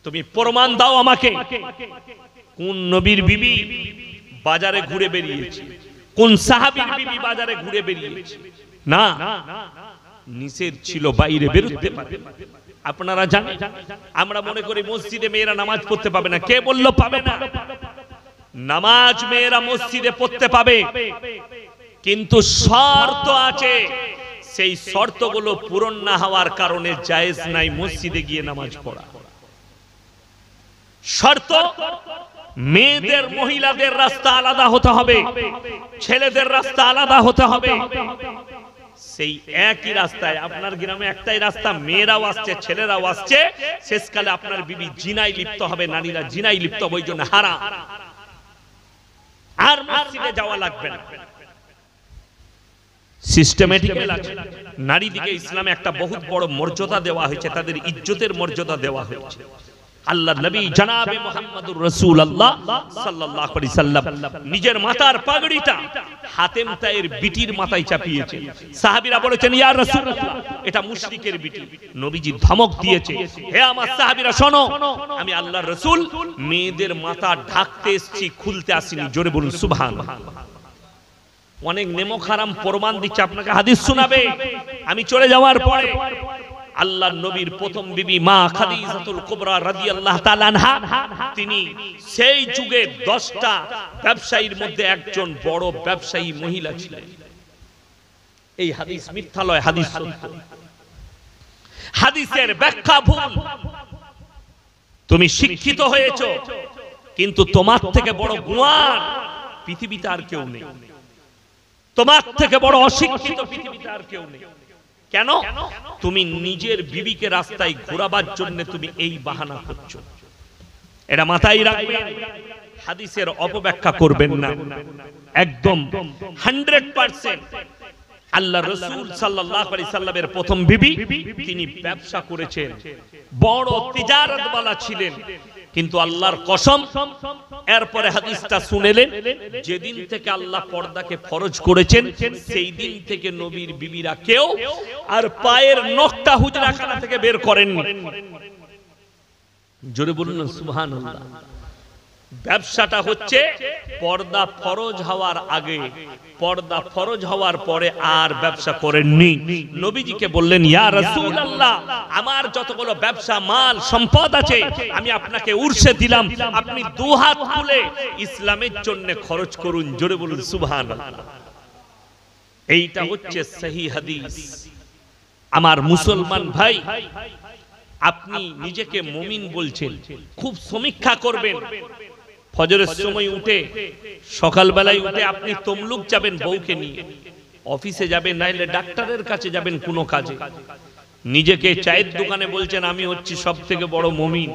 তুমি প্রমাণ দাও আমাকে, কোন নবীর বিবি বাজারে ঘুরে বেরিয়েছে, কোন সাহাবীর বিবি বাজারে ঘুরে বেরিয়েছে? না, নিষেধ ছিল বাইরে বেরোতে পারে। আপনারা জানেন, আমরা মনে করি মসজিদে মেয়েরা নামাজ পড়তে পাবে না। কে বললো পাবে না? নামাজ মেয়েরা মসজিদে পড়তে পাবে, কিন্তু শর্ত আছে। সেই শর্তগুলো পূরণ না হওয়ার কারণে জায়েজ নাই মসজিদে গিয়ে নামাজ পড়া। শর্ত, মেয়েদের মহিলাদের রাস্তা আলাদা হতে হবে, ছেলেদের রাস্তা আলাদা হতে হবে। সেই একই রাস্তায় আপনার গ্রামে একটাই রাস্তা, মেয়েরাও আসছে ছেলেরাও আসছে, শেষকালে আপনার বিবি জিনায় লিপ্ত হবে, নারীরা জিনায় লিপ্ত হবে, ওই জন্য হারাম। আর মসজিদে যাওয়া লাগবে না, সিস্টেমেটিক্যাল আছে। নারীদিকে ইসলামে একটা বহুত বড় মর্যাদা দেওয়া হয়েছে, তাদের ইজ্জতের মর্যাদা দেওয়া হয়েছে। আল্লাহর নবী জনাবে মুহাম্মদুর রাসূলুল্লাহ সাল্লাল্লাহু আলাইহি সাল্লাম নিজের মাথার পাগড়িটা হাতেম তায়ের বিটির মাথায় চাপিয়েছেন। সাহাবীরা বলেছেন, ইয়া রাসূলুল্লাহ, এটা মুশরিকের বিটি। নবীজি ধমক দিয়েছে, হে আমার সাহাবীরা শোনো, আমি আল্লাহর রাসূল মেয়েদের মাথা ঢাকতে এসেছি, খুলতে আসিনি। জোরে বলুন সুবহানাল্লাহ। অনেক নেমক হারাম প্রমাণ দিচ্ছে, আপনাকে হাদিস শোনাবে। আমি চলে যাওয়ার পরে আল্লাহর নবীর প্রথম বিবি মা খাদিজাতুল কুবরা রাদিয়াল্লাহু তাআলা আনহা, তিনি সেই যুগে 10টা ব্যবসায়ীর মধ্যে একজন বড় ব্যবসায়ী মহিলা ছিলেন। এই হাদিস মিথ্যা নয়, হাদিস সত্য। হাদিসের ব্যাখ্যা ভুল। তুমি শিক্ষিত হয়েছো, কিন্তু তোমার থেকে বড় গুয়ার পৃথিবীতে আর কেউ নেই। তোমার থেকে বড় অশিক্ষিত পৃথিবীতে আর কেউ নেই। কেন? তুমি নিজের বিবিকে রাস্তায় ঘোরাবার জন্য তুমি এই বাহানা করছো। এটা মাথায় রাখবেন, হাদিসের অপব্যাখ্যা করবেন না। একদম 100% আল্লাহ রাসূল সাল্লাল্লাহু আলাইহি সাল্লামের প্রথম বিবি, তিনি ব্যবসা করেছেন, বড় তিজারতওয়ালা ছিলেন। কিন্তু আল্লাহর কসম, এরপরে হাদিসটা শুনেলেন, যেদিন থেকে আল্লাহ পর্দাকে ফরজ করেছেন সেই দিন থেকে নবীর বিবিরা কেউ আর পায়ের নখটা হুজরাখানা থেকে বের করেননি। জোরে বলুন না সুবহানাল্লাহ। ব্যবসাটা হচ্ছে পর্দা ফরজ হওয়ার আগে, পর্দা ফরজ হওয়ার পরে আর ব্যবসা করেননি। নবীজিকে বললেন, ইয়া রাসূলুল্লাহ, আমার যতগুলো ব্যবসা মাল সম্পদ আছে আমি আপনাকে উর্সে দিলাম, আপনি দুহাত খুলে ইসলামের জন্য খরচ করুন। জোরে বলুন সুবহানাল্লাহ। এইটা হচ্ছে সহিহ হাদিস। আমার মুসলমান ভাই, আপনি নিজেকে মুমিন বলছেন, খুব সমীক্ষা করবেন। ফজরের সময় উঠে, সকালবেলায় উঠে আপনি তমলুক যাবেন বউকে নিয়ে, অফিসে যাবেন, নাইলে ডাক্তারের কাছে যাবেন কোনো কাজে। নিজেকে চায়ের দোকানে বলছেন, আমি হচ্ছি সব থেকে বড় মুমিন,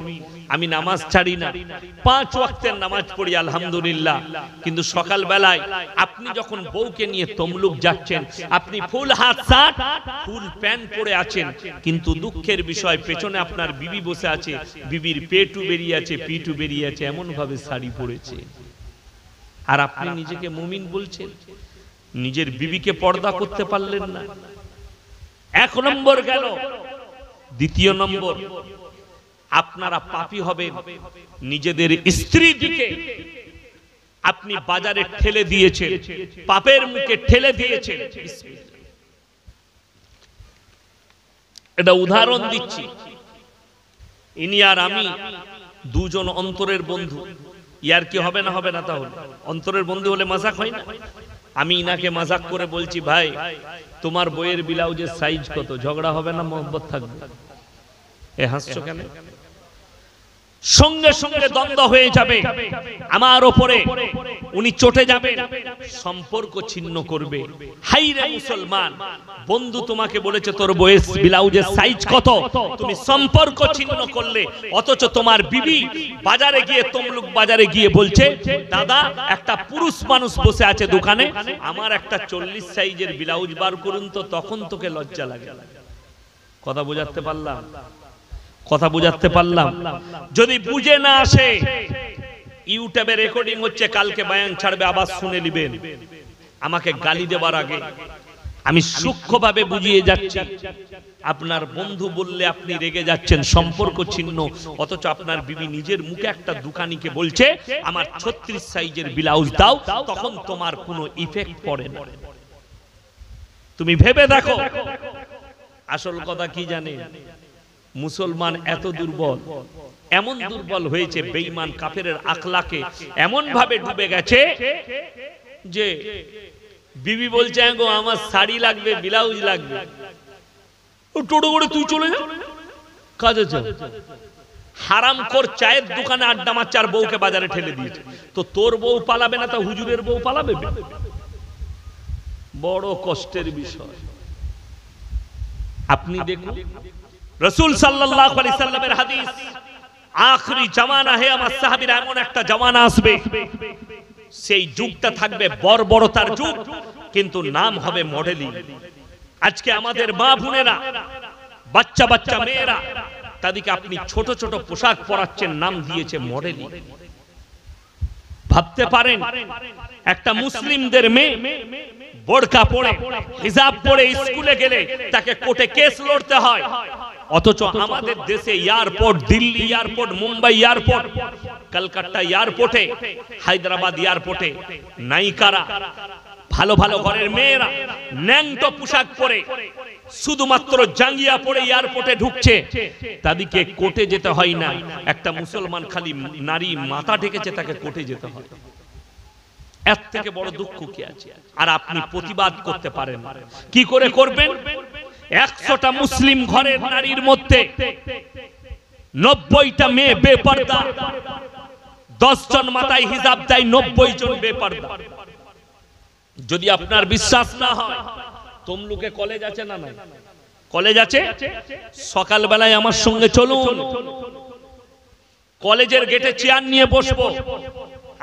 আমি নামাজ ছাড়ি না, 5 ওয়াক্তের নামাজ পড়ি আলহামদুলিল্লাহ। কিন্তু সকালবেলায় আপনি যখন বউকে নিয়ে তমলুক যাচ্ছেন, আপনি ফুল হাত শার্ট ফুল প্যান্ট পরে আছেন, কিন্তু দুঃখের বিষয় পেছনে আপনার বিবি বসে আছে, বিবির পেটু বেরিয়ে আছে, পিঠু বেরিয়ে আছে, এমন ভাবে শাড়ি পরেছে। আর আপনি নিজেকে মুমিন বলছেন, নিজের বিবিকে পর্দা করতে পারলেন না। 1 নম্বর গেল। দ্বিতীয় নম্বর, আপনারা পাপী হবেন, নিজেদের স্ত্রী দিকে আপনি বাজারে ঠেলে দিয়েছেন, পাপের মুখে ঠেলে দিয়েছেন। এটা উদাহরণ দিচ্ছি। ইনি আর আমি দুজন অন্তরের বন্ধু। ইয়ার কি হবে না? হবে না। তাহলে অন্তরের বন্ধু হলে মাজাক হয় না? আমি ইনাকে মাজাক করে বলছি, ভাই তোমার বইয়ের ব্লাউজের সাইজ কত? ঝগড়া হবে না? মহব্বত থাকবে? এ হাসছো কেন? সঙ্গে সঙ্গে দ্বন্দ্ব হয়ে যাবে, আমার উপরে উনি চটে যাবেন, সম্পর্ক ছিন্ন করবে। হাই রে মুসলমান, বন্ধু তোমাকে বলেছে তোর বইয়ের ব্লাউজের সাইজ কত, তুমি সম্পর্ক ছিন্ন করলে। অথচ তোমার বিবি বাজারে গিয়ে, তমলুক বাজারে গিয়ে বলছে, দাদা একটা পুরুষ মানুষ বসে আছে দোকানে, আমার একটা 40 সাইজের ব্লাউজ বার করুন তো। তখন তোকে লজ্জা লাগে। কথা বোঝাতে পারলাম? কথা বুঝাতে পারলাম? যদি বুঝে না আসে, ইউটিউবে রেকর্ডিং হচ্ছে, কালকে বয়ান ছাড়বে, আবার শুনে নেবেন। আমাকে গালি দেবার আগে আমি সূক্ষ্মভাবে বুঝিয়ে যাচ্ছি। আপনার বন্ধু বললে আপনি রেগে যাচ্ছেন, সম্পর্ক ছিন্ন। অথচ আপনার বিবি নিজের মুখে একটা দোকানিকে বলছে, আমার 36 সাইজের ব্লাউজ দাও, তখন তোমার কোনো ইফেক্ট পড়ে না। তুমি ভেবে দেখো। আসল কথা কি জানেন? মুসলমান এত দুর্বল, এমন দুর্বল হয়েছে, বেঈমান কাফেরের আখলাকে এমন ভাবে ডুবে গেছে যে বিবি বলছে, গো আমার শাড়ি লাগবে, ব্লাউজ লাগবে, ও টোটো করে তুই চলে যা কাজে যা। হারামখোর চায়ের দোকানে আড্ডা মারছে আর বউকে বাজারে ঠেলে দিয়েছে। তো তোর বউ পালাবে না, তা হুজুরের বউ পালাবে? বড় কষ্টের বিষয়। আপনি দেখুন রাসূল সাল্লাল্লাহু আলাইহি সাল্লামের হাদিস, আখরি জামানা হে আমার সাহাবীরা, এমন একটা জামানা আসবে সেই যুগটা থাকবে বর্বরতার যুগ, কিন্তু নাম হবে মডেলিং। আজকে আমাদের মা বোনেরা, বাচ্চা বাচ্চা মেয়েরা, তাদেরকে আপনি ছোট ছোট পোশাক পরাচ্ছেন, নাম দিয়েছে মডেলিং। ভাবতে পারেন একটা মুসলিমদের মেয়ে বোরকা পরে হিজাব পরে স্কুলে গেলে তাকে কোর্টে কেস লড়তে হয়, অথচ আমাদের দেশে airport, Delhi airport, Mumbai airport, Kolkata এয়ারপোর্টে, হায়দ্রাবাদ এয়ারপোর্টে নায়িকারা, ভালো ভালো ঘরের মেয়েরা ন্যাংটো পোশাক পরে শুধুমাত্র জাঙ্গিয়া পরে এয়ারপোর্টে ঢুকছে, তাদেরকে কোর্টে যেতে হয় না। একটা মুসলমান খালি নারী মাথা ঢেকেছে, তাকে কোর্টে যেতে হয়। এর থেকে বড় দুঃখ কি আছে? আর আপনি প্রতিবাদ করতে পারেন, কি করে করবেন? 100টা মুসলিম ঘরের নারীর মধ্যে 90টা মেয়ে বেপর্দা, 10 জন মাথায় হিজাব দেয়, 90 জন বেপর্দা। যদি আপনার বিশ্বাস না হয়, তমলুকে কলেজ আছে না নাই? কলেজ আছে। সকাল বেলায় আমার সঙ্গে চলুন, কলেজের গেটে চেয়ার নিয়ে বসবো,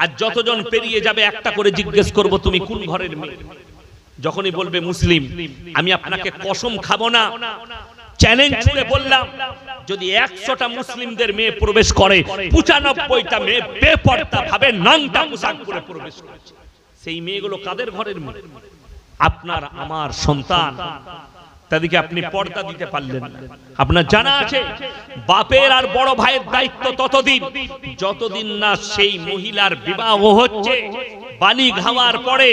আর যতজন পেরিয়ে যাবে একটা করে জিজ্ঞেস করব তুমি কোন ঘরের মেয়ে। যখনই বলবে মুসলিম, আমি আপনাকে কসম খাবো না, চ্যালেঞ্জ করে বললাম, যদি 100টা মুসলিমদের মেয়ে প্রবেশ করে, 95টা মেয়ে বেপর্দা ভাবে নাংটা পোশাক পরে প্রবেশ করেছে। সেই মেয়েগুলো কাদের ঘরের মেয়ে? আপনার আমার সন্তান। তাদেরকে আপনি পর্দা দিতে পারলেন না। আপনার জানা আছে, বাপের আর বড় ভাইয়ের দায়িত্ব ততদিন যতদিন না সেই মহিলার বিবাহ হচ্ছে। বালিগ হওয়ার পরে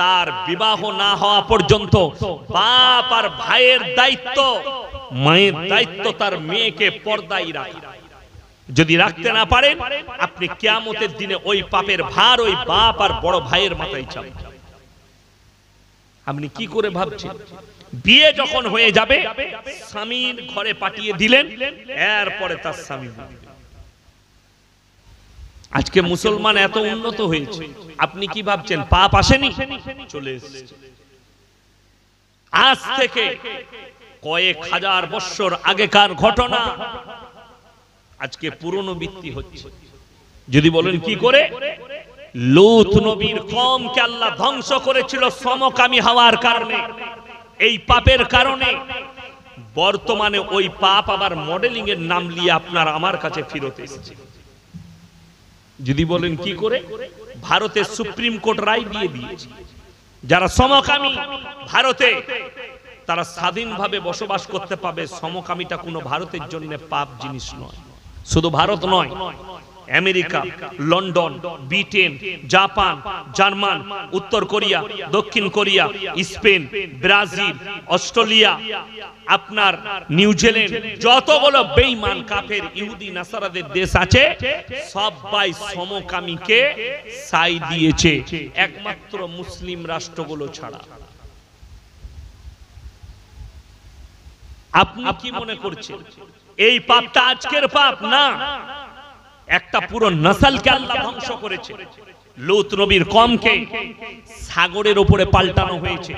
তার বিবাহ না হওয়া পর্যন্ত বাপ আর ভাইয়ের দায়িত্ব, মায়ের দায়িত্ব তার মেয়েকে পর্দায় রাখা। যদি রাখতে না পারেন, আপনি কিয়ামতের দিনে ওই পাপের ভার ওই বাপ আর বড় ভাইয়ের মাথায় চাপবে। আপনি কি করে ভাবছেন? বিয়ে যখন হয়ে যাবে, স্বামীর ঘরে পাঠিয়ে দিলেন, এরপরে তার স্বামী। আজকে মুসলমান এত উন্নত হয়েছে, আপনি কি ভাবছেন পাপ আসেনি? চলে এসেছে। আজ থেকে কয়েক হাজার বছর আগেকার ঘটনা আজকে পুনরাবৃত্তি হচ্ছে। যদি বলেন কি করে? লূত নবীর কওমকে আল্লাহ ধ্বংস করেছিল সমকামী হওয়ার কারণে। এই পাপের কারণে বর্তমানে ওই পাপ আবার মডেলিং এর নাম নিয়ে আপনার আমার কাছে ফিরত এসেছে। যদি বলেন কি করে? ভারতের সুপ্রিম কোর্ট রায় দিয়ে দিয়েছে, যারা সমকামী ভারতে তারা স্বাধীনভাবে বসবাস করতে পাবে। সমকামীটা কোনো ভারতের জন্য পাপ জিনিস নয়। শুধু ভারত নয়, America, London, Britain, Japan, German, উত্তর কোরিয়া, দক্ষিণ কোরিয়া, স্পেন, ব্রাজিল, অস্ট্রেলিয়া, আপনার নিউজিল্যান্ড, যতগুলো বেঈমান কাফের ইহুদি নাসারাদের দেশ আছে, সবাই সমকামীকে সাই দিয়েছে, একমাত্র মুসলিম রাষ্ট্রগুলো ছাড়া। আপনি কি মনে করছেন এই পাপটা আজকের পাপ? না, একটা পুরো নসলকে আল্লাহ ধ্বংস করেছে। লূত নবীর কওমকে সাগরের উপরে পাল্টানো হয়েছে,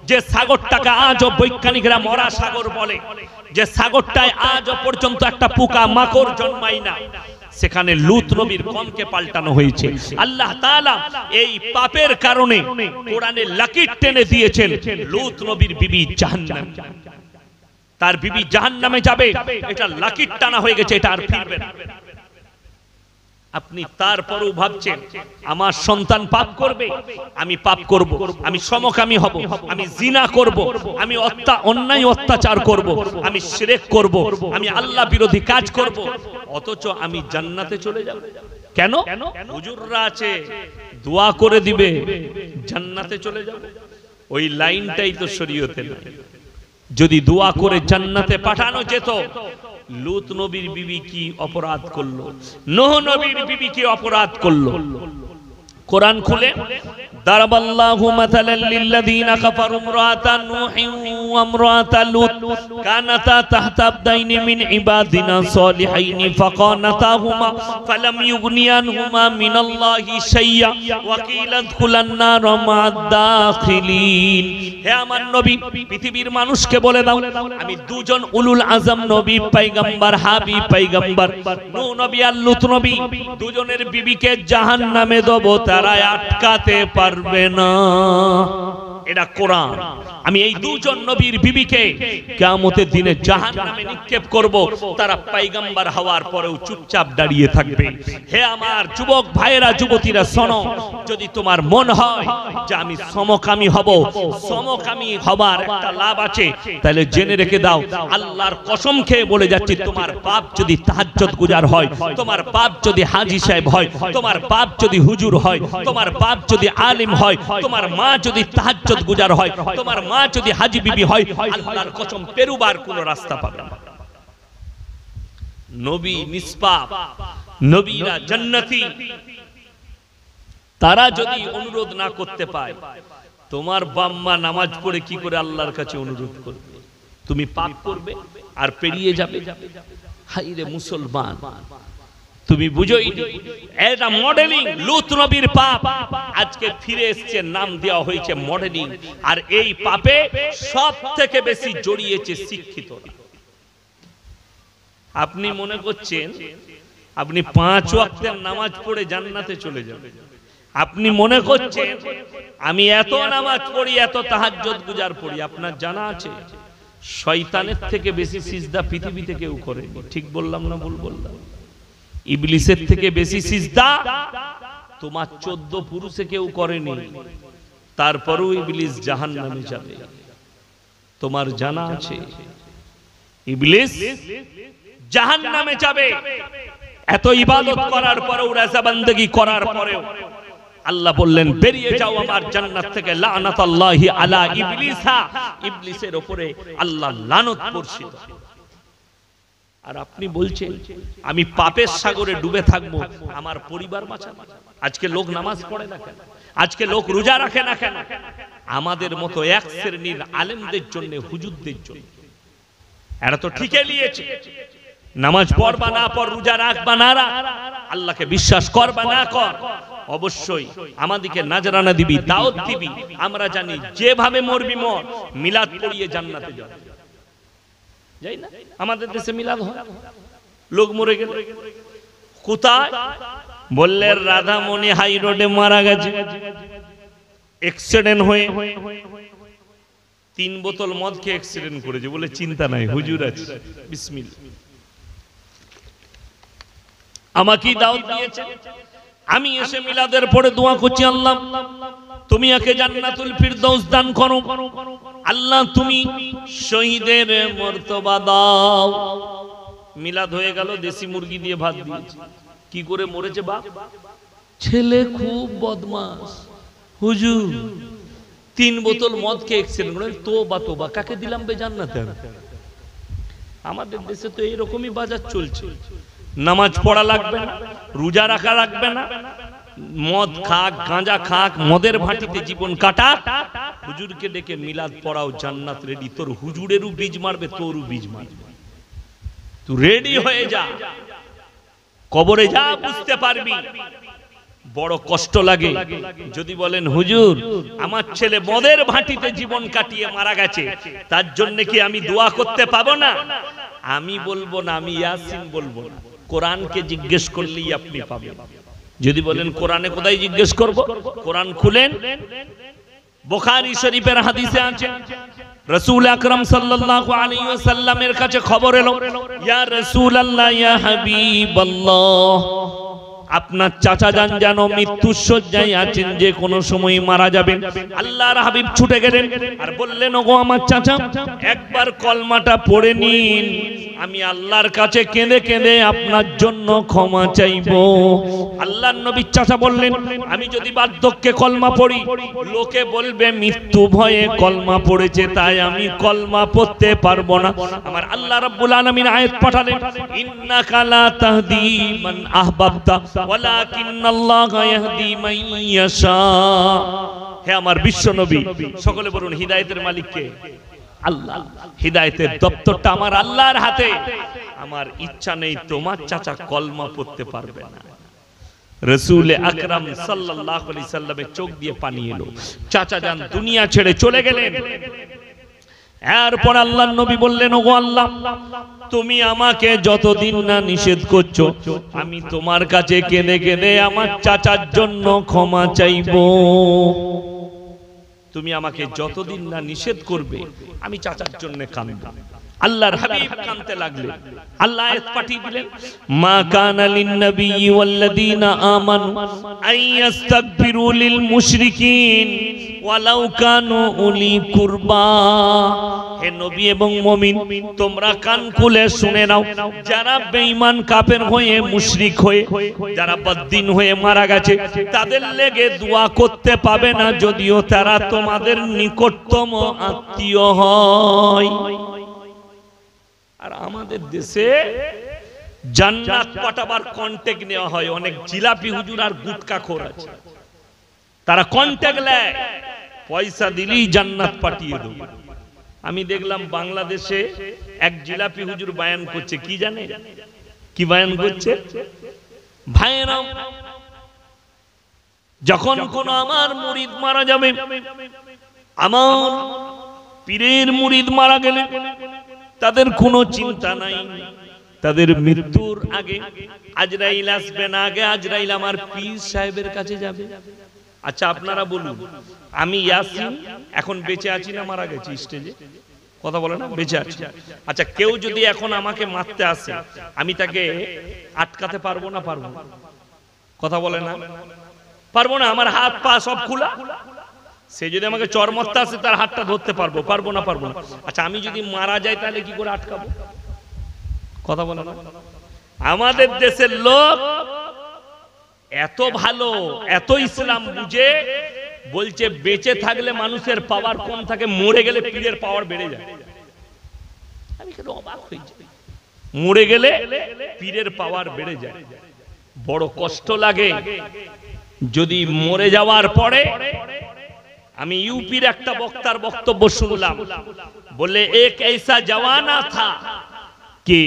যে সাগরটাকে আজও বৈজ্ঞানিকরা মরা সাগর বলে, যে সাগরটায় আজও পর্যন্ত একটা পোকা মাকড় জন্মায় না, সেখানে লূত নবীর কওমকে পাল্টানো হয়েছে। আল্লাহ তাআলা এই পাপের কারণে কোরআনে লাকির টেনে দিয়েছেন, লূত নবীর বিবি জাহান্নাম, তার বিবি জাহান্নামে যাবে। এটা লাকির টানা হয়ে গেছে, এটা আর ফিরবে না। আপনি তারপরও ভাবছেন আমার সন্তান পাপ করবে, আমি পাপ করব, আমি সমকামী হব, আমি জিনা করব, আমি অন্যায় অত্যাচার করব, আমি শিরক করব, আমি আল্লাহ বিরোধী কাজ করব, অথচ আমি জান্নাতে চলে যাব। কেন? হুজুররা আছে দোয়া করে দিবে, জান্নাতে চলে যাব। ওই লাইনটাই তো শরীয়তে নাই। যদি দোয়া করে জান্নাতে পাঠানো যেত, লূত নবীর বিবি কি অপরাধ করলো? নূহ নবীর বিবি কি অপরাধ করলো? কোরআন খুলে দারাবাল্লাহু মাসালাল লিল্লাযীনা কাফারু ইমরাআতা নূহিন ওয়া ইমরাআতা লূত কানাতা তাহতা আবদাইনি মিন ইবাদিনা সালিহাইনি ফাকানাতাহুমা ফালাম ইউগনিয়ানহুমা মিনাল্লাহি শাইয়্যা ওয়া কিলা আদখুলান নার মা'আদ দাখিলিন। হে আমার নবী, পৃথিবীর মানুষকে বলে দাও, আমি দুজন উলুল আজম নবী পয়গম্বর হাবিব পয়গম্বর নূহ নবী আর লূত নবী দুজনের বিবিকে জাহান্নামে দেব, তারা আটকাতে পারবে না। এটা কোরআন। আমি এই দুজন নবীর বিবিকে কিয়ামতের দিনে জাহান্নামে নিক্ষেপ করব, তারা পয়গম্বর হওয়ার পরেও চুপচাপ দাঁড়িয়ে থাকবে। হে আমার যুবক ভাইয়েরা, যুবতীরা, শোনো, যদি তোমার মন হয় যে আমি সমকামী হব, সমকামী হবার একটা লাভ আছে, তাহলে জেনে রেখে দাও, আল্লাহর কসম খেয়ে বলে যাচ্ছি, তোমার বাপ যদি তাহাজ্জুদ গুজার হয়, তোমার বাপ যদি হাজী সাহেব হয়, তোমার বাপ যদি হুজুর হয়, তোমার বাপ যদি আলিম হয়, তোমার মা যদি তাহাজ্জুদ গুজার হয়, তোমার মা যদি হাজী বিবি হয়, আল্লাহর কসম পেরুবার কোন রাস্তা পাবে না। নবী নিষ্পাপ, নবীরা জান্নাতি, তারা যদি অনুরোধ না করতে পায়, তোমার বাম্মা নামাজ পড়ে কি করে আল্লাহর কাছে অনুরোধ করবে? তুমি পাপ করবে আর পেরিয়ে যাবে। হাইরে মুসলমান, তুমি বুঝোই এটা মডেলিং। লূত নবীর পাপ আজকে ফিরে এসেছে, নাম দেওয়া হয়েছে মডেলিং। আর এই পাপে সব থেকে বেশি জড়িয়েছে শিক্ষিত। আপনি মনে করছেন আপনি 5 ওয়াক্তের নামাজ পড়ে জান্নাতে চলে যাবেন? আপনি মনে করছেন আমি এত নামাজ পড়ি, এত তাহাজ্জুদ গুজার পড়ি? আপনার জানা আছে শয়তানের থেকে বেশি সিজদা পৃথিবীতে কেউ করেনি। ঠিক বললাম না ভুল বললাম? ইবলিসের থেকে বেশি সিজদা তোমার 14 পুরুষে কেউ করেনি, তারপরেও ইবলিস জাহান্নামে যাবে। তোমার জানা আছে ইবলিস জাহান্নামে যাবে। এত ইবাদত করার পরেও, রাজা বান্দেগী করার পরেও আল্লাহ বললেন বেরিয়ে যাও আমার জান্নাত থেকে, লানাতুল্লাহি আলা ইবলিসা, ইবলিসের উপরে আল্লাহ লানত বর্ষিত। আর আপনি বলছেন আমি পাপের সাগরে ডুবে থাকবো, আমার পরিবার বাঁচাবো। আজকে লোক নামাজ পড়ে না কেন? আজকে লোক রোজা রাখে না কেন? আমাদের মতো এক শ্রেণীর আলেমদের জন্য, হুজুরদের জন্য। এরা তো ঠিকই নিয়েছে, নামাজ পড়বা না পড়, রোজা রাখবা না রাখ, আল্লাহকে বিশ্বাস করবা না কর, অবশ্যই আমাদেরকে নাজরানা দিবি, দাওয়াত দিবি। আমরা জানি যেভাবে মরবি মর, মিলাদ পড়িয়ে জান্নাতে যাবে। যাই না? আমাদের দেশে মিলাদ হয়, লোক মরে গেল কোথায়? বললে রাধামণি হাই রোডে মারা গেছে অ্যাক্সিডেন্ট হয়ে। 3 বোতল মদ খেয়ে অ্যাক্সিডেন্ট করেছে, বলে চিন্তা নাই, হুজুর আছে, বিসমিল্লাহ। আমাকে দাওয়াত দিয়েছে, আমি এসে মিলাদের পরে দোয়া করছি, আল্লাহ তুমি একে জান্নাতুল ফিরদৌস দান করো, আল্লাহ তুমি শহীদের মর্তবা দাও। মিলাদ হয়ে গেল, দেশি মুরগি দিয়ে ভাত দিয়েছে। কি করে মরেছে বাপ? ছেলে খুব বদমাস, হুজুর 3 বোতল মদ খেয়ে অ্যাক্সিডেন্ট করে। তোবা তোবা, কাকে দিলাম বে জান্নাতে? আমাদের দেশে তো এইরকমই বাজার চলছে। নামাজ পড়া লাগবে না, রোজা রাখা লাগবে না, মদ খাক, গাঁজা খাক, মদের ভাটিতে জীবন কাটা, হুজুরকে ডেকে মিলাদ পড়াও, জান্নাত রেডি। তোর হুজুরেরও বীজ মারবে, তোরও বীজ মারবে। তুই রেডি হয়ে যা, কবরে যা, বুঝতে পারবি বড় কষ্ট লাগে। যদি বলেন হুজুর আমার ছেলে মদের ভাটিতে জীবন কাটিয়ে মারা গেছে, তার জন্য কি আমি দোয়া করতে পাবো না? আমি বলবো না, আমি ইয়াসিন বলবো না, কোরআনকে জিজ্ঞেস করলেই আপনি পাবেন। যদি বলেন কোরআনে কোথায় জিজ্ঞেস করব? কোরআন খুলেন, বুখারী শরীফের হাদিসে আছে, রাসূল আকরাম সাল্লাল্লাহু আলাইহি ওয়াসাল্লামের কাছে খবর এলো, ইয়া রাসূলুল্লাহ, ইয়া হাবিবাল্লাহ, আপনার চাচা যান যেন মৃত্যুর শয্যায় আছেন, যে কোনো সময় মারা যাবেন। আল্লাহর হাবিব ছুটে গেলেন আর বললেন, ওগো আমার চাচা, একবার কলমাটা পড়ে নিন, আমি আল্লাহর কাছে কেঁদে কেঁদে আপনার জন্য ক্ষমা চাইবো। আল্লাহর নবী চাচা বললেন, আমি যদি বার্ধক্যে কলমা পড়ি লোকে বলবে মৃত্যু ভয়ে কলমা পড়েছে, তাই আমি কলমা পড়তে পারবো না। আমার আল্লাহ রাব্বুল আলামিন আয়াত পাঠালেন, ইন্নাকা লা তাহদি মান আহবাবতা ওয়ালাকিন্নাল্লাহা ইয়াহদি মান ইয়াশা। হে আমার বিশ্ব নবী, সকলে বলুন হিদায়াতের মালিক কে? আল্লাহ। হিদায়াতের দপ্তরটা আমার আল্লাহর হাতে। আমার ইচ্ছা নেই তোমার চাচা কলমা পড়তে পারবে না। রাসূল আকরাম সাল্লাল্লাহু আলাইহি সাল্লামের চোখ দিয়ে পানি এলো। চাচা যান দুনিয়া ছেড়ে চলে গেলেন। এরপর আল্লাহর নবী বললেন, ওগো আল্লাহ, তুমি আমাকে যতদিন না নিষেধ করছো আমি তোমার কাছে কেঁদে কেঁদে আমার চাচার জন্য ক্ষমা চাইবো। তুমি আমাকে যতদিন না নিষেধ করবে আমি চাচার জন্য কাঁদবো। আল্লাহর হাবিব কাঁদতে লাগলেন। আল্লাহ আয়াত পাঠিয়ে দিলেন, মা কানা লিন নবিয়্যি ওয়াল্লাযীনা আমানু আইয়াস্তাগফিরু লিল মুশরিকিন ওয়ালাউ কানু উলি কুরবা। হে নবী এবং মুমিন, তোমরা কান খুলে শুনে নাও, যারা বেঈমান কাফের হয়ে মুশরিক হয়ে যারা বদ্দিন হয়ে মারা গেছে তাদের লেগে দোয়া করতে পাবে না, যদিও তারা তোমাদের নিকটতম আত্মীয় হয়। আর আমাদের দেশে জান্নাত পাঠাবার কন্টাক্ট নেওয়া হয়। অনেক জিলাপি হুজুর আর গুটকাখোর আছে, তারা কন্টাক্ট নেয়, পয়সা দিলেই জান্নাত পাঠিয়ে দেবে। আমি দেখলাম বাংলাদেশে এক জিলাপি হুজুর বায়ান করছে, কি জানে কি বায়ান করছে? ভাইরা, যখন কোন আমার মুরিদ মারা যাবে, আমার পীরের মুরিদ মারা গেলে তাদের কোনো চিন্তা নাই, তাদের মৃত্যুর আগে আজরাইল আসবে না, আগে আজরাইল আমার পীর সাহেবের কাছে যাবে। আচ্ছা আপনারা বলুন, আমি ইয়াসিন এখন বেঁচে আছি না মারা গেছি? স্টেজে কথা বলে না, বেঁচে আছি। আচ্ছা কেউ যদি এখন আমাকে মারতে আসে আমি তাকে আটকাতে পারবো না? পারবো? কথা বলে না, পারবো না। আমার হাত পা সব খোলা, সে যদি আমাকে চর মারতে আসে তার হাতটা ধরতে পারবো? পারবো না? পারবো না। আচ্ছা আমি যদি মারা যাই তাহলে কি করে আটকাবো? কথা বলে না। আমাদের দেশের লোক এত ভালো, এত ইসলাম বুঝে, বলছে বেঁচে থাকলে মানুষের পাওয়ার কম থাকে, মরে গেলে পীরের পাওয়ার বেড়ে যায়। আমি কেন অবাক হই, মরে গেলে পীরের পাওয়ার বেড়ে যায়। বড় কষ্ট লাগে। যদি মরে যাওয়ার পরে, আমি ইউপির একটা বক্তার বক্তব্য শুনলাম, বলে এক ऐसा जमाना था कि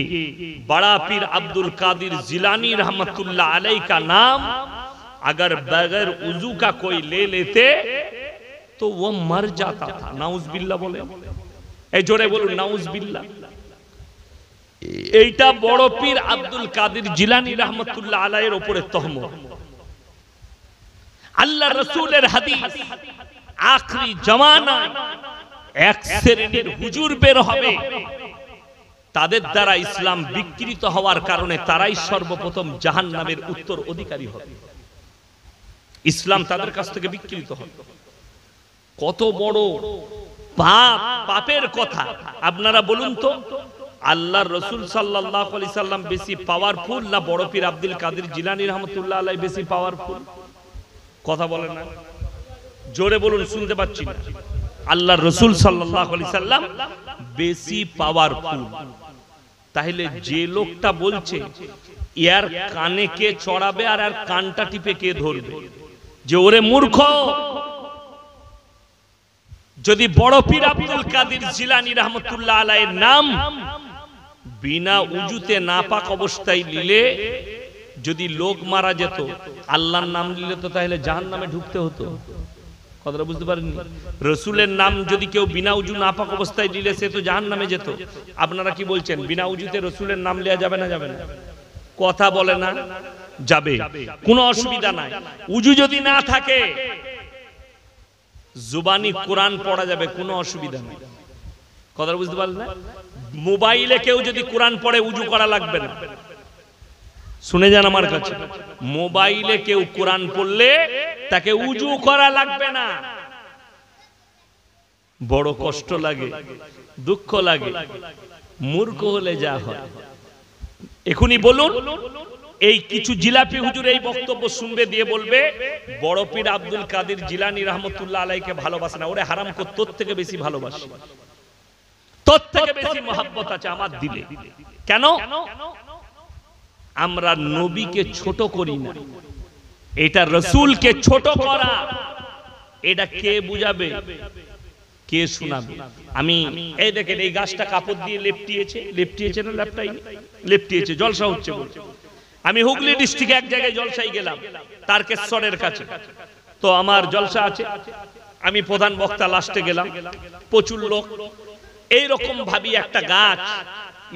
बड़ा पीर अब्दुल कादिर जिलानी रहमतुल्लाह अलैह का नाम अगर बगैर उजू का कोई ले लेते तो वो मर जाता था। नाउजुबिल्लाह बोले, ए जोरे बोलो नाउजुबिल्लाह। এইটা বড় পীর আব্দুল কাদির জিলানী রাহমাতুল্লাহ আলাইহির উপরে তহমত। আল্লাহ রাসূলের হাদিস, আখরি জামানায় এক শ্রেণীর হুজুর বের হবে, তাদের দ্বারা ইসলাম বিকৃত হওয়ার কারণে তারাই সর্বপ্রথম জাহান্নামের উত্তর অধিকারী হবে। ইসলাম তাদের কাছ থেকে বিকৃত হবে। কত বড় পাপ, পাপের কথা আপনারা বলুন তো। আল্লাহর রাসূল সাল্লাল্লাহু আলাইহি সাল্লাম বেশি পাওয়ারফুল না বড় পীর আব্দুল কাদির জিলানী রাহমাতুল্লাহ আলাইহি বেশি পাওয়ারফুল? কথা বলেন না, জোরে বলুন, শুনতে পাচ্ছি না। আল্লাহর রাসূল সাল্লাল্লাহু আলাইহি সাল্লাম বেশি পাওয়ারফুল। তাহলে যে লোকটা বলছে ইয়ার কানে কে চড়াবে আর আর কানটা টিপে কে ধরবে, যে ওরে মূর্খ, যদি বড় পীর আব্দুল কাদির জিলানী রাহমাতুল্লাহ আলাইহির নাম বিনা উজুতে নাপাক অবস্থায় নিলে যদি লোক মারা যেত, আল্লাহর নাম নিলে তো তাহলে জাহান্নামে ঢুকতে হতো। কথাটা বুঝতে পারেননি? রাসূলের নাম যদি কেউ বিনা উজু নাপাক অবস্থায় নিলে সে তো জাহান্নামে যেত। আপনারা কি বলছেন, বিনা উজুতে রাসূলের নাম নেওয়া যাবে না? যাবে না? কথা বলে না, যাবে, কোনো অসুবিধা নাই। উজু যদি না থাকে জুবানি কোরআন পড়া যাবে, কোনো অসুবিধা নেই। কথাটা বুঝতে পারলেন না? মোবাইলে কেউ যদি কোরআন পড়ে উজু করা লাগবে না। শুনে যান আমার কাছে, মোবাইলে কেউ কোরআন পড়লে তাকে উজু করা লাগবে না। বড় কষ্ট লাগে, দুঃখ লাগে। মূর্খ হলে যা হয়। এখনই বলুন, এই কিছু জিলাপি হুজুর এই বক্তব্য শুনবে, দিয়ে বলবে বড় পীর আব্দুল কাদের জিলানী রহমতুল্লাহ আলাইহিকে ভালোবাসে না। ওরে হারামখোর, তোর থেকে বেশি ভালোবাসি, তোর থেকে বেশি মহব্বত আছে আমার দিলে। কেন? আমরা নবীকে ছোট করি না, এটা রসুলকে ছোট করা। এটা কে বুঝাবে, কে শোনাবে? আমি এই দেখেন, এই গাছটা কাপড় দিয়ে লেপটিয়েছে না লেপটাইনি? লেপটিয়েছে, জলসা হচ্ছে বলছে। আমি হুগলি ডিস্ট্রিক্টে এক জায়গায় জলসায় গেলাম, তারকেশ্বরের কাছে। তো আমার জলসা আছে, আমি প্রধান বক্তা, লাস্টে গেলাম, প্রচুর লোক। এইরকম ভাবি একটা গাছ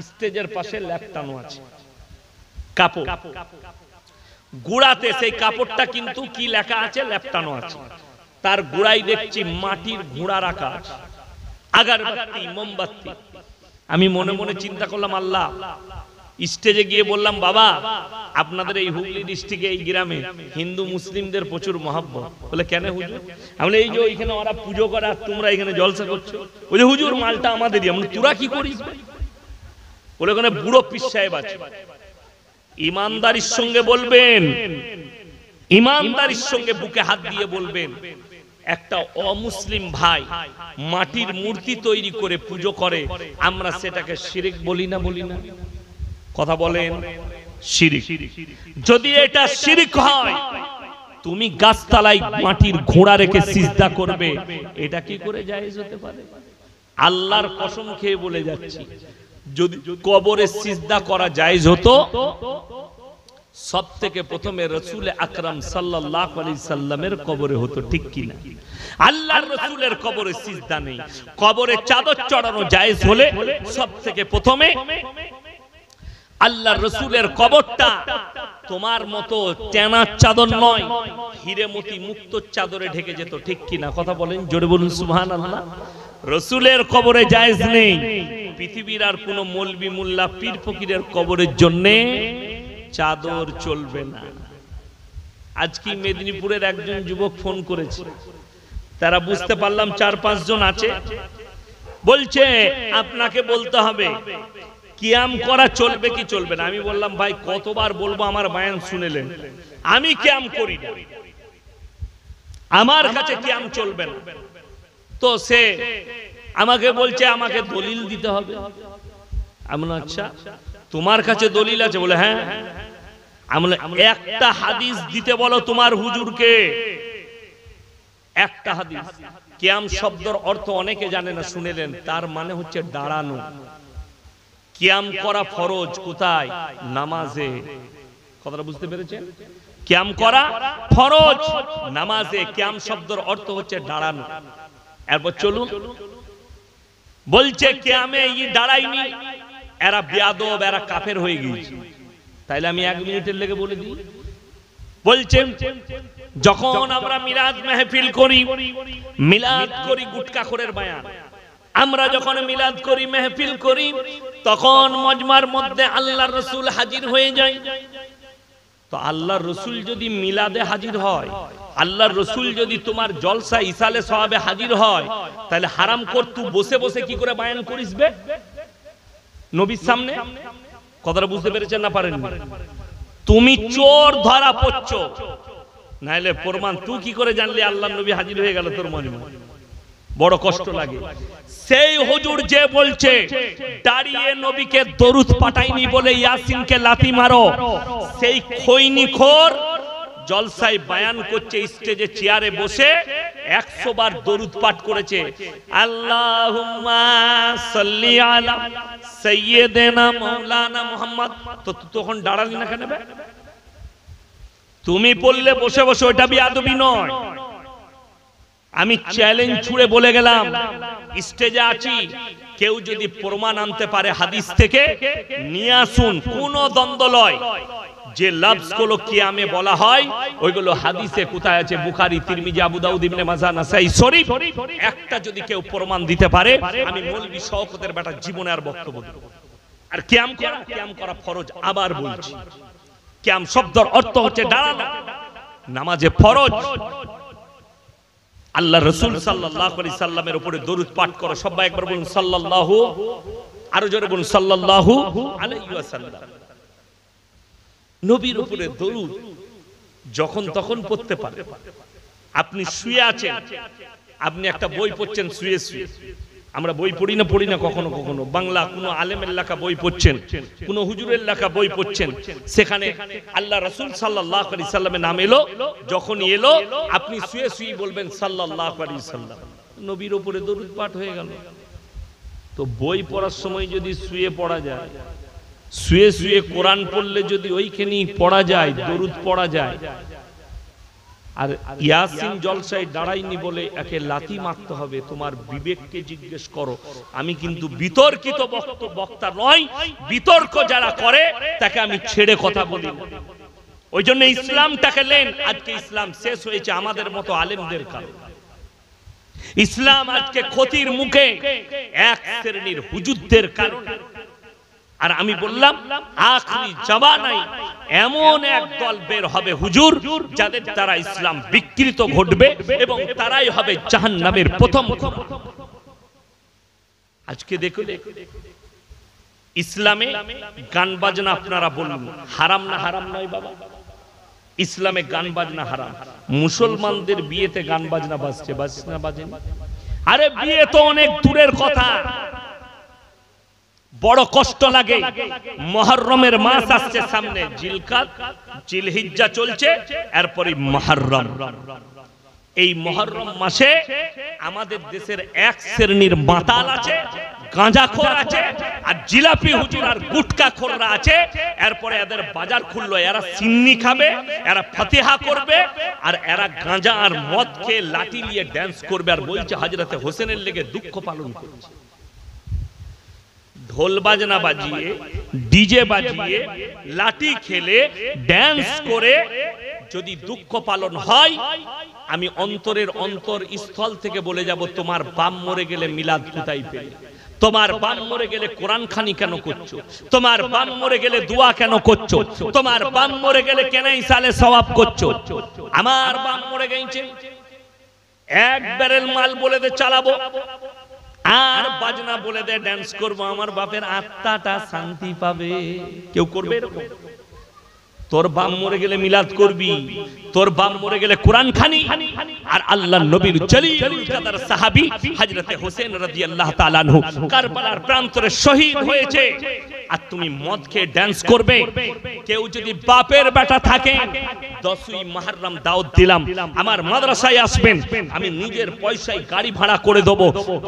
স্টেজের পাশে লেপটানো আছে, কাপড় গুড়াতে। সেই কাপড়টা কিন্তু কি লেখা আছে, লেপটানো আছে। তার গুড়াই দেখছি মাটির ঘোড়া রাখা আছে, আগরবাতি, মোমবাতি। আমি মনে মনে চিন্তা করলাম, আল্লাহ। স্টেজে গিয়ে বললাম, বাবা আপনাদের এই হুগলি ডিস্ট্রিক্টে এই গ্রামে হিন্দু মুসলিমদের প্রচুর মহব্বত। বলে কেন হুজুর? আমি এই যে ওইখানে ওরা পুজো করে আর তোমরা এখানে জলসা করছো। বলে হুজুর মালটা আমাদেরই। আমি তোরা কি করিস? বলে ওখানে বুড়ো পীর সাহেব আছে। ইমানদারির সঙ্গে বলবেন, ইমানদারির সঙ্গে বুকে হাত দিয়ে বলবেন, একটা অমুসলিম ভাই মাটির মূর্তি তৈরি করে পুজো করে, আমরা সেটাকে শিরিক বলি না? বলি না? কথা বলেন, শিরিক। যদি এটা শিরিক হয়, তুমি গাছতলায় মাটির ঘোড়া রেখে সিজদা করবে, এটা কি করে জায়েজ হতে পারে? আল্লাহর কসম খেয়ে বলে যাচ্ছি, যদি কবরে সিজদা করা জায়েজ হতো, সব থেকে প্রথমে রাসূল আকরাম সাল্লাল্লাহু আলাইহি সাল্লামের কবরে হতো, ঠিক কি না? আল্লাহর রাসূলের কবরে সিজদা নেই। কবরে চাদর চড়ানো জায়েজ হলে সব থেকে প্রথমে আল্লাহর রাসূলের কবরটা তোমার মতো টেনা চাদর নয়, হিরে মতি মুক্ত চাদরে ঢেকে যেত, ঠিক কি না? কথা বলেন, জোরে বলুন সুবহানাল্লাহ। রাসূলের কবরে জায়েজ নেই। পৃথিবীর আর কোন মৌলবি মোল্লা পীর ফকিরের কবরের জন্য চাদর চলবে না। আজকে মেদিনীপুরের একজন যুবক ফোন করেছে, তারা বুঝতে পারলাম 4-5 জন আছে, বলছে আপনাকে বলতে হবে কিয়াম করা চলবে কি চলবে না। আমি বললাম, ভাই কতবার বলবো, আমার বয়ান শুনেলেন, আমি কিয়াম করি না, আমার কাছে কিয়াম চলবে না। তো সে আমাকে বলছে আমাকে দলিল দিতে হবে। আমি বললাম, আচ্ছা তোমার কাছে দলিল আছে? বলে হ্যাঁ। আমি বললাম, একটা হাদিস দিতে বলো তোমার হুজুরকে, একটা হাদিস। কিয়াম শব্দের অর্থ অনেকে জানে না, শুনেলেন, তার মানে হচ্ছে দাঁড়ানো। কিয়াম করা ফরজ কোথায়? নামাজে। কথাটা বুঝতে পেরেছেন? কিয়াম করা ফরজ নামাজে। কিয়াম শব্দের অর্থ হচ্ছে দাঁড়ানো। এরপর চলুন, বলছে কিয়ামে দাঁড়ায়নি, এরা বেয়াদব, এরা কাফের হয়ে গিয়েছে। তাইলে আমি 1 মিনিটের লেগে বলে দিই। বলছেন যখন আমরা মিলাদ মাহফিল করি, মিলাদ করি গুটকাখোরের বয়ান, আমরা যখন মিলাদ করি, মাহফিল করি, তখন মজমার মধ্যে আল্লাহর রাসূল হাজির হয়ে যায়। তো আল্লাহর রাসূল যদি মিলাদে হাজির হয়, আল্লাহর রাসূল যদি তোমার জলসা ইসালে সওয়াবে হাজির হয়, তাহলে হারাম কর তুই বসে বসে কি করে বয়ান করিস বে নবীর সামনে? কথাটা বুঝতে পেরেছেন না পারেন? তুমি চোর ধরা পড়ছ, নাইলে প্রমাণ তুই কি করে জানলি আল্লাহর নবী হাজির হয়ে গেল তোর মজমা? বড় কষ্ট লাগে। সেই হুজুর যে বলছে দাঁড়িয়ে নবীকে দরুদ পাঠাইনি বলে ইয়াসিনকে লাথি মারো, সেই খৈনিখোর জলসায় বয়ান করছে, স্টেজে চেয়ারে বসে 100 বার দরুদ পাঠ করেছে, আল্লাহুম্মা সাল্লি আলা সাইয়্যিদিনা মাওলানা মুহাম্মদ। তো তখন দাঁড়ালি না কেন? তুমি পড়লে বসে বসে, ওটা বেয়াদবি নয়। আমি চ্যালেঞ্জ ছুড়ে বলে গেলাম, স্টেজে আছি, কেউ যদি প্রমাণ আনতে পারে হাদিস থেকে নিয়ে আসুন, কোন দ্বন্দ্ব লয়। যে লফজগুলো কিয়ামে বলা হয় ওইগুলো হাদিসে কোথায় আছে? বুখারী, তিরমিজি, আবু দাউদ, ইবনে মাজাহ, নাসাই শরীফ। একটা যদি কেউ প্রমাণ দিতে পারে, আমি মৌলভী শওকতের বেটা জীবনে আর বক্তব্য দেব। আর কিয়াম করা ফরজ। আবার বলছি, কিয়াম শব্দের অর্থ হচ্ছে দাঁড়ানো, নামাজে ফরজ। আল্লাহ রাসূল সাল্লাল্লাহু আলাইহি সাল্লামের উপরে দরুদ পাঠ করো। সবাই একবার বলুন সাল্লাল্লাহু আরো জোরে বলুন সাল্লাল্লাহু আলাইহি ওয়াসাল্লাম। নবীর উপরে দরুদ যখন তখন পড়তে পারে। আপনি শুয়ে আছেন, আপনি একটা বই পড়ছেন শুয়ে শুয়ে। আমরা বই পড়ি না কখনো কখনো, বাংলা কোনো আলেমের লেখা বই পড়ছেন, কোনো হুজুরের লেখা বই পড়ছেন, সেখানে আল্লাহ রাসূল সাল্লাল্লাহু আলাইহি সাল্লামের নাম এলো, যখনই এলো আপনি শুয়ে শুয়ে বলবেন সাল্লাল্লাহু আলাইহি সাল্লাম, নবীর উপরে দরুদ পাঠ হয়ে গেল। তো বই পড়ার সময় যদি শুয়ে পড়া যায়, শুয়ে শুয়ে কোরআন পড়লে যদি ওইখানেই পড়া যায়, দরুদ পড়া যায়, আর ইয়াসিন জলসায় দাঁড়াইনি বলে একে লাথি মারতে হবে, তোমার বিবেককে জিজ্ঞেস করো। আমি কিন্তু বিতর্কিত বক্তা নয়, বিতর্ক যারা করে তাকে আমি ছেড়ে কথা বলি। ওই জন্য ইসলামটাকে নেন। আজকে ইসলাম শেষ হয়েছে আমাদের মতো আলেমদের কারণে। ইসলাম আজকে ক্ষতির মুখে এক শ্রেণীর হুজুরদের কারণে। আর আমি বললাম আখরি জামানায় এমন এক দল বের হবে হুজুর, যাদের দ্বারা ইসলাম বিকৃত ঘটবে এবং তারাই হবে জাহান্নামের প্রথম। আজকে দেখুন ইসলামে গান বাজনা, আপনারা বলুন হারাম না হারাম নয় বাবা? ইসলামে গান বাজনা হারাম। মুসলমানদের বিয়েতে গান বাজনা বাজছে, বাজনা বাজে? আরে বিয়ে তো অনেক দূরের কথা, বড় কষ্ট লাগে। মুহররমের মাস আসছে সামনে, জিলহিজ্জা চলছে, এরপরই মুহররম। এই মুহররম মাসে আমাদের দেশের এক শ্রেণীর মাতাল আছে, গাঁজাখোর আছে, আর জিলাপি হুজুর আর গুটকাখোররা আছে। এরপরে এদের বাজার খুললো, এরা সিন্নি খাবে, এরা ফাতিহা করবে, আর এরা গাঁজা আর মদ খেয়ে লাঠি নিয়ে ড্যান্স করবে, আর বলছে হযরতে হোসেনের লেগে দুঃখ পালন করছে। ঢোল বাজনা বাজিয়ে, ডিজে বাজিয়ে, লাঠি খেলে, ড্যান্স করে যদি দুঃখ পালন হয়, আমি অন্তরের অন্তরস্থল থেকে বলে যাব, তোমার বাপ মরে গেলে মিলাদ কোথায় পেলে? তোমার বাপ মরে গেলে কোরআন খানি কেন করছো? তোমার বাপ মরে গেলে দোয়া কেন করছো? তোমার বাপ মরে গেলে কেন ইসালে সওয়াব করছো? আমার বাপ মরে গেছে, এক ব্যারেল মাল বলে দে চালাবো, আর বাজনা বলে দে ড্যান্স করবো, আমার বাপের আত্মাটা শান্তি পাবে। কেউ করবে এরকম? তোর বাপ মরে গেলে মিলাদ করবি, তোর বাপ মরে গেলে কোরআন খানি। আর আল্লাহর নবীর জলিলুল কদর সাহাবী হযরতে হোসেন রাদিয়াল্লাহু তাআলা আনহু কারবালার প্রান্তরে শহীদ হয়েছে, আর তুমি মদ খেয়ে ড্যান্স করবে? কেউ যদি বাপের বেটা থাকে, 10ই মুহররম দাওয়াত দিলাম, আমার মাদ্রাসায় আসবেন, আমি নিজের পয়সায় গাড়ি ভাড়া করে দেব,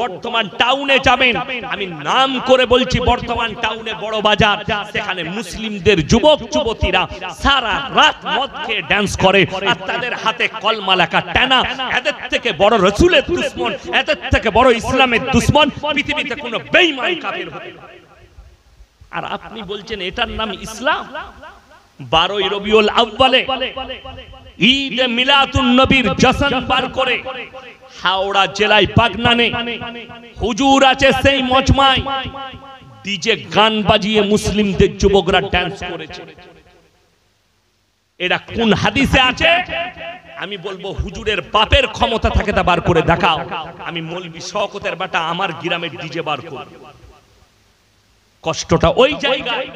বর্তমান টাউনে যাবেন, আমি নাম করে বলছি, বর্তমান টাউনে বড় বাজার, সেখানে মুসলিমদের যুবক যুবতীরা সারা রাত মদ খেয়ে ড্যান্স করে, আর তাদের হাতে কলমা লেখা টানা। এদের থেকে বড় রাসূলের দুশমন, এদের থেকে বড় ইসলামের দুশমন পৃথিবীতে কোনো বেঈমান কাফির হতে পারে। আর আপনি বলছেন এটার নাম ইসলাম? 12ই রবিউল আউয়ালে ঈদ মিলাদুন নবীর জশ্ন বার করে হাওড়া জেলায় বাগনানে হুজুর আছে সেই মজমায় ডিজে গান বাজিয়ে মুসলিমদের যুবকরা ডান্স করেছে। এটা কোন হাদিসে আছে? আমি বলবো হুজুরের বাপের ক্ষমতা থাকে তা বার করে দেখাও। আমি মৌলভী শওকতের বেটা আমার গ্রামের ডিজে বার করব। কষ্টটা ওই জায়গায়।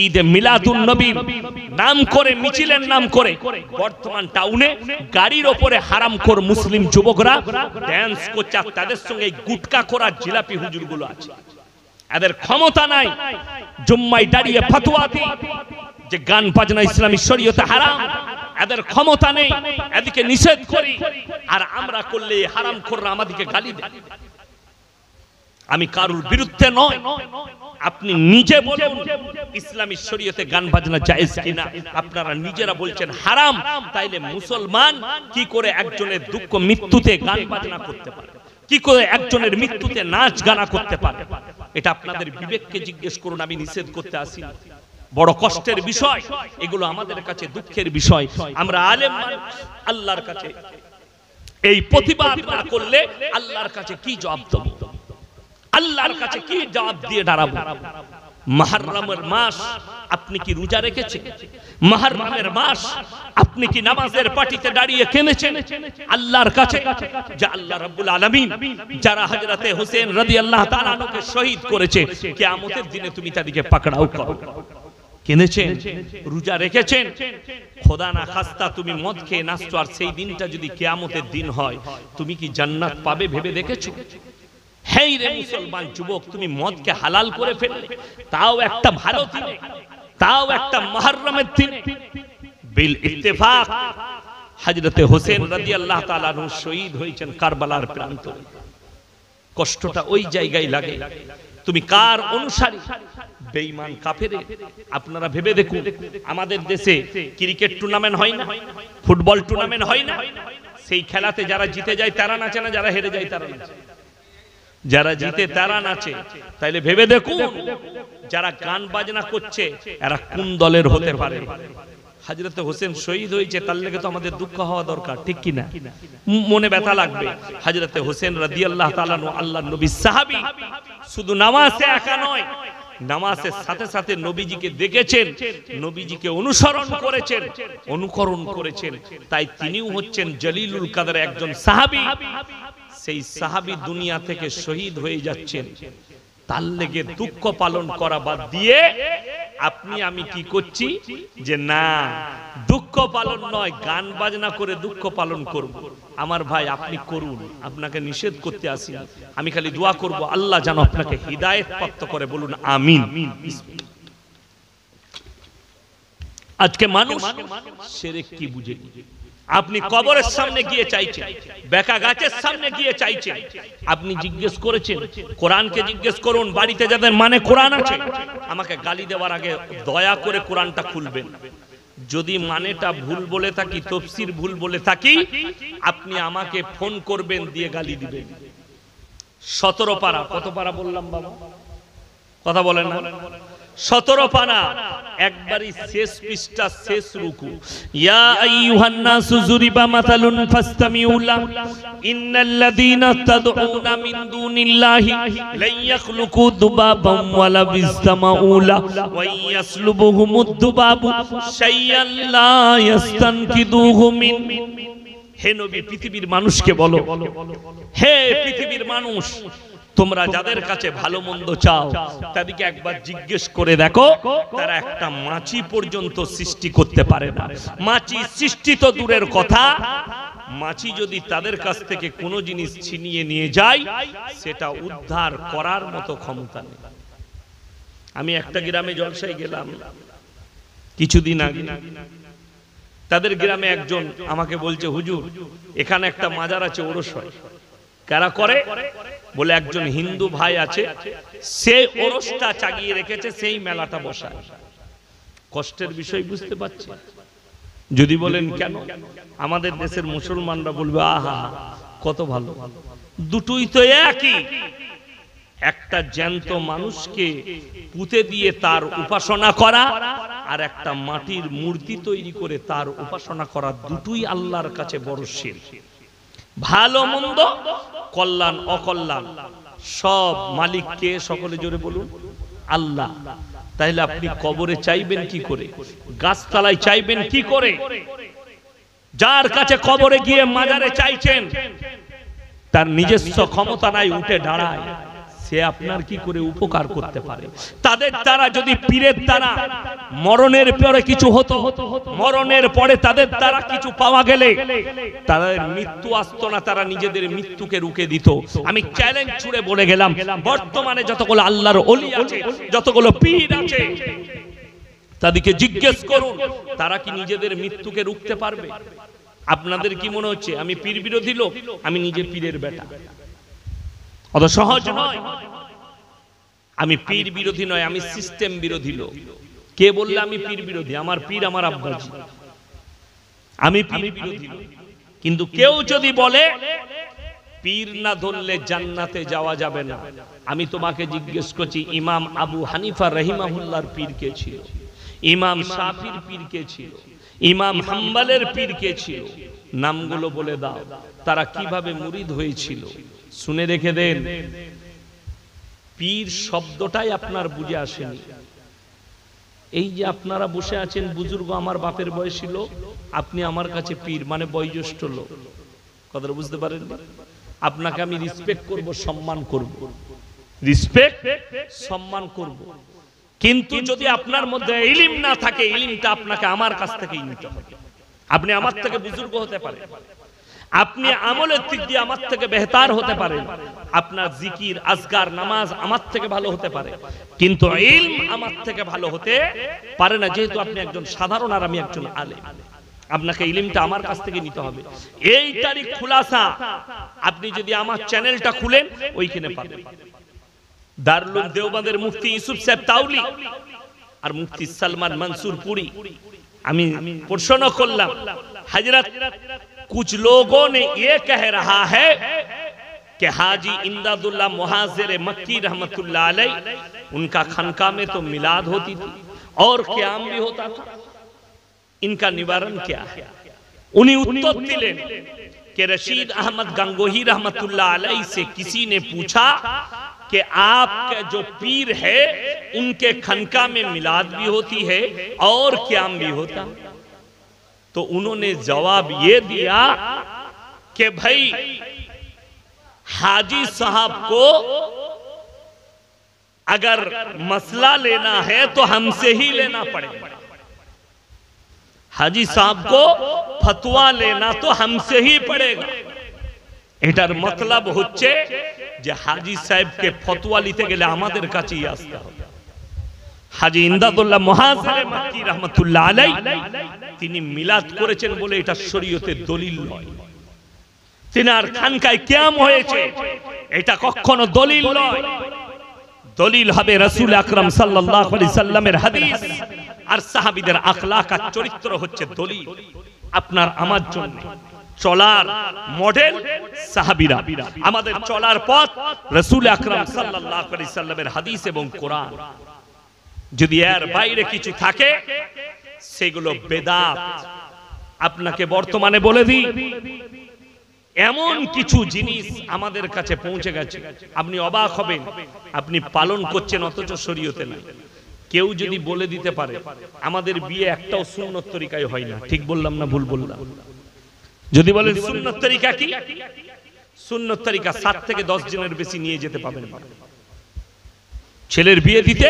ঈদ মিলাদুন নবীর নাম করে, মিছিলের নাম করে বর্তমান টাউনে গাড়ির ওপরে হারামখোর মুসলিম যুবকরা ড্যান্স করছে, আর তাদের সঙ্গে গুটকাখোর আর জিলাপি হুজুরগুলো আছে। এদের ক্ষমতা নাই জুম্মায় দাঁড়িয়ে ফতোয়া দিয়ে যে গান বাজনা ইসলামী শরীয়তে হারাম, এদের ক্ষমতা নেই। এদিকে নিষেধ করি, আর আমরা করলে হারামখোররা আমাদেরকে গালি দেয়। আমি কারুর বিরুদ্ধে নয়, আপনি নিজে বলুন ইসলামী শরীয়তে গান বাজনা জায়েজ কিনা। আপনারা নিজেরা বলছেন হারাম, তাইলে মুসলমান কি করে একজনের দুঃখ মৃত্যুতে গান বাজনা করতে পারে? কি করে একজনের মৃত্যুতে নাচ গানা করতে পারে? এটা আপনাদের বিবেককে জিজ্ঞেস করুন। আমি নিষেধ করতে আসি, বড় কষ্টের বিষয় এগুলো, আমাদের কাছে দুঃখের বিষয়। আমরা আলেম আল্লাহর কাছে এই প্রতিবাদ না করলে আল্লাহর কাছে কি জবাব দেব? আল্লাহর কাছে কি জবাব দিয়ে দাঁড়াবো? মুহররমের মাস আপনি কি রোজা রেখেছেন? মুহররমের মাস আপনি কি নামাজের পাটিতে দাঁড়িয়ে কেঁদেছেন আল্লাহর কাছে যে আল্লাহ রাব্বুল আলামিন যারা হযরতে হোসেন রাদিয়াল্লাহু তাআলা আনহুকে শহীদ করেছে কিয়ামতের দিনে তুমি তাদেরকে পাকড়াও করো? কেঁদেছেন? রোজা রেখেছেন? খোদা না খাস্তা তুমি মদ খেয়ে নাচছো আর সেই দিনটা যদি কিয়ামতের দিন হয় তুমি কি জান্নাত পাবে ভেবে দেখেছো? হেই রে মুসলমান যুবক, তুমি মদকে হালাল করে ফেললে, তাও একটা ভালো দিনে, তাও একটা মুহররমের দিনে। বিল ইত্তেফাক হযরতে হোসেন রাদিয়াল্লাহু তাআলা আনহু শহীদ হয়েছেন কারবালার প্রান্তরে। কষ্টটা ওই জায়গায় লাগে। তুমি কার অনুসারী? বেঈমান কাফের। আপনারা ভেবে দেখুন, আমাদের দেশে ক্রিকেট টুর্নামেন্ট হয় না, ফুটবল টুর্নামেন্ট হয় না, সেই খেলাতে যারা জিতে যায় তারা নাচে না, যারা হেরে যায় তারা নাচে? যারা জিতে তারা নাচে। তাইলে ভেবে দেখুন যারা গান বাজনা করছে এরা কোন দলের হতে পারে? হযরতে হোসেন শহীদ হয়েছে, তার লেগে তো আমাদের দুঃখ হওয়া দরকার, ঠিক কি না? মনে ব্যথা লাগবে। হযরতে হোসেন রাদিয়াল্লাহু তাআলা আল্লাহর নবীর সাহাবী, শুধু নামাজে একা নয়, নামাজের সাথে সাথে নবীজিকে দেখেছেন, নবীজিকে অনুসরণ করেছেন, অনুকরণ করেছেন। তাই তিনিও হচ্ছেন জলিলুল কদর একজন সাহাবী। সেই সাহাবী দুনিয়া থেকে শহীদ হয়ে যাচ্ছেন, তার লেগে দুঃখ পালন করা বাদ দিয়ে আপনি আমি কি করছি যে না দুঃখ পালন নয়, গান বাজনা করে দুঃখ পালন করব। আমার ভাই আপনি করুন, আপনাকে নিষেধ করতে আসি। আমি খালি দোয়া করব আল্লাহ যেন আপনাকে হিদায়াত প্রাপ্ত করে, বলুন আমিন। আজকে মানুষ শিরক কি বুঝে? আপনি কবরের সামনে গিয়ে চাইছেন, বেকা গাছের সামনে গিয়ে চাইছেন। আপনি জিজ্ঞেস করেছেন? কোরআনকে জিজ্ঞেস করুন, বাড়িতে যাদের মানে কোরআন আছে, আমাকে গালি দেওয়ার আগে দয়া করে কোরআনটা খুলবেন। যদি মানেটা ভুল বলে থাকি, তাফসীর ভুল বলে থাকি, আপনি আমাকে ফোন করবেন, দিয়ে গালি দিবেন। 17 পারা, কত পারা বললাম বাবা? কথা বলেন না? 17 পারা, একবারই শেষ পৃষ্ঠা, শেষ রুকু। ইয়া আইয়ুহান নাসু যুরিবা মাসালুন ফাসতামিউ লাহু ইন্নাল্লাযীনা তাদউনা মিন দুনিল্লাহি লা ইয়াখলুকু দুবাবান ওয়ালা বিসতামাউ লাহু ওয়া ইয়াসলুবুহুমুদ দুবাবু শাইয়ান লা ইস্তানকিদুহু মিন। হে নবী, পৃথিবীর মানুষকে বলো, হে পৃথিবীর মানুষ, তোমরা যাদের কাছে ভালো মন্দ চাও তাদেরকে একবার জিজ্ঞেস করে দেখো, তারা একটা মাছি পর্যন্ত সৃষ্টি করতে পারে না। মাছি সৃষ্টি তো দূরের কথা, মাছি যদি তাদের কাছ থেকে কোনো জিনিস ছিনিয়ে নিয়ে যায় সেটা উদ্ধার করার মতো ক্ষমতা নেই। আমি একটা গ্রামে জলসায় গেলাম কিছুদিন আগে, তাদের গ্রামে একজন আমাকে বলছে, হুজুর এখানে একটা মাজার আছে, ওরস হয়। কারা করে? বলে একজন হিন্দু ভাই আছে, সে ওরসটা চাগিয়ে রেখেছে, সেই মেলাটা বসায়। কষ্টের বিষয় বুঝতে পারছি। যদি বলেন কেন, আমাদের দেশের মুসলমানরা বলবে আহা কত ভালো। দুটোই তো একই। একটা জ্যান্ত মানুষকে পুঁতে দিয়ে তার উপাসনা করা, আর একটা মাটির মূর্তি তৈরি করে তার উপাসনা করা, দুটোই আল্লাহর কাছে বড় শিরক। ভালো মন্দ, কল্যাণ অকল্যাণ, সব মালিক কে? সকলে জোরে বলুন, আল্লাহ। তাহলে আপনি কবরে চাইবেন কি করে? গাছতলায় চাইবেন কি করে? যার কাছে কবরে গিয়ে মাজারে চাইছেন, তার নিজস্ব ক্ষমতা নাই উঠে দাঁড়ায়, সে আপনার কি করে উপকার করতে পারে? তাদের দ্বারা যদি পীরের দ্বারা মরণের পরে কিছু হতো, মরণের পরে তাদের দ্বারা কিছু পাওয়া গেলে তাদের মৃত্যু আসতো না, তারা নিজেদের মৃত্যুকে রুখে দিত। আমি চ্যালেঞ্জ ছুড়ে বলে গেলাম, বর্তমানে যতগুলো আল্লাহর ওলি আছে, যতগুলো পীর আছে, তাদেরকে জিজ্ঞেস করুন তারা কি নিজেদের মৃত্যুকে রুখতে পারবে? আপনাদের কি মনে হচ্ছে আমি পীর বিরোধী লোক? আমি নিজে পীরের বেটা, অত সহজ নয়। আমি পীর বিরোধী নয়, আমি সিস্টেম বিরোধী লোক। কে বললে আমি পীর বিরোধী? আমার পীর আমার আব্বাজি, আমি পীর বিরোধী লোক। কিন্তু কেউ যদি বলে পীর না ধরলে জান্নাতে যাওয়া যাবে না, আমি তোমাকে জিজ্ঞেস করছি, ইমাম আবু হানিফা রাহিমাহুল্লাহর পীর কে ছিল? ইমাম শাফির পীর কে ছিল? ইমাম হাম্বলের পীর কে ছিল? নামগুলো বলে দাও, তারা কিভাবে মুরিদ হয়েছিল? শুনে রেখে দেন, পীর শব্দটাই আপনার বুঝে আসেনি। এই যে আপনারা বসে আছেন বুজুর্গ, আমার বাপের বয়সী লোক, আপনি আমার কাছে পীর মানে বয়োজ্যেষ্ঠ লোক, কথাটা বুঝতে পারেন? আপনাকে আমি রেসপেক্ট করব, সম্মান করব, রেসপেক্ট সম্মান করব। কিন্তু যদি আপনার মধ্যে ইলম না থাকে, ইলমটা আপনাকে আমার কাছ থেকেই নিতে হবে। আপনি আমার থেকে বুজুর্গ হতে পারেন, আপনি আমলের দিক দিয়ে আমার থেকে বেহতার হতে পারেন, আপনার জিকির আজকার নামাজ আমার থেকে ভালো হতে পারে, কিন্তু ইলম আমার থেকে ভালো হতে পারে না, যেহেতু আপনি একজন সাধারণ আর আমি একজন আলেম। আপনাকে ইলমটা আমার কাছ থেকে নিতে হবে। এইটারই খুলাসা আপনি যদি আমার চ্যানেলটা খুলেন ওইখানে পাবেন। দারুল দেওবন্দের মুফতি ইউসুফ সাহেব তাওলি আর মুফতি সালমান মনসুর পুরি, আমি প্রশ্ন করলাম, হযরত कुछ लोगों ने ये कह रहा है कि हाजी इमदादुल्लाह मुहाजिर मक्की रहमतुल्लाह अलैह उनका खनका में तो मिलाद होती थी और क़याम भी होता था, इनका निवारण क्या है? उन्हीं उत्तर दिले कि रशीद अहमद गंगोही रहमतुल्लाह अलैह से किसी ने पूछा कि आपके जो पीर है उनके खनका में मिलाद भी होती है और क़याम भी होता। तो उन्होंने जवाब ये दिया कि भाई हाजी साहब को अगर मसला लेना है तो हमसे ही लेना पड़ेगा, हाजी साहब को फतवा लेना तो हमसे ही पड़ेगा। এটার मतलब হচ্ছে যে হাজি সাহেবকে ফতোয়া নিতে গেলে আমাদের কাছেই আসতে হবে। হাজী ইমদাদুল্লাহ মুহাজির মক্কি রাহমাতুল্লাহ আলাইহি তিনি মিলাদ করেছেন বলে এটা শরীয়তের দলিল নয়। তিনার খানকায় কিয়াম হয়েছে এটা কখনো দলিল নয়। দলিল হবে রাসূল আকরাম সাল্লাল্লাহু আলাইহি সাল্লামের হাদিস আর সাহাবীদের আখলাক আর চরিত্র হচ্ছে দলিল আপনার আমার জন্য। চলার মডেল সাহাবীরা, আমাদের চলার পথ রাসূল আকরাম সাল্লাল্লাহু আলাইহি সাল্লামের হাদিস এবং কোরআন। যদি এর বাইরে কিছু থাকে সেগুলো বেদাত। আপনাকে বর্তমানে বলে দিই, এমন কিছু জিনিস আমাদের কাছে পৌঁছে গেছে আপনি অবাক হবেন, আপনি পালন করছেন অথচ শরীয়তে নাই। কেউ যদি বলে দিতে পারে আমাদের বিয়ে একটাও সুন্নত তরিকায় হয় না, ঠিক বললাম না ভুল বললাম? যদি বলেন সুন্নত তরিকা কি, সুন্নত তরিকা 7 থেকে 10 জনের বেশি নিয়ে যেতে পাবেন না। ছেলের বিয়ে দিতে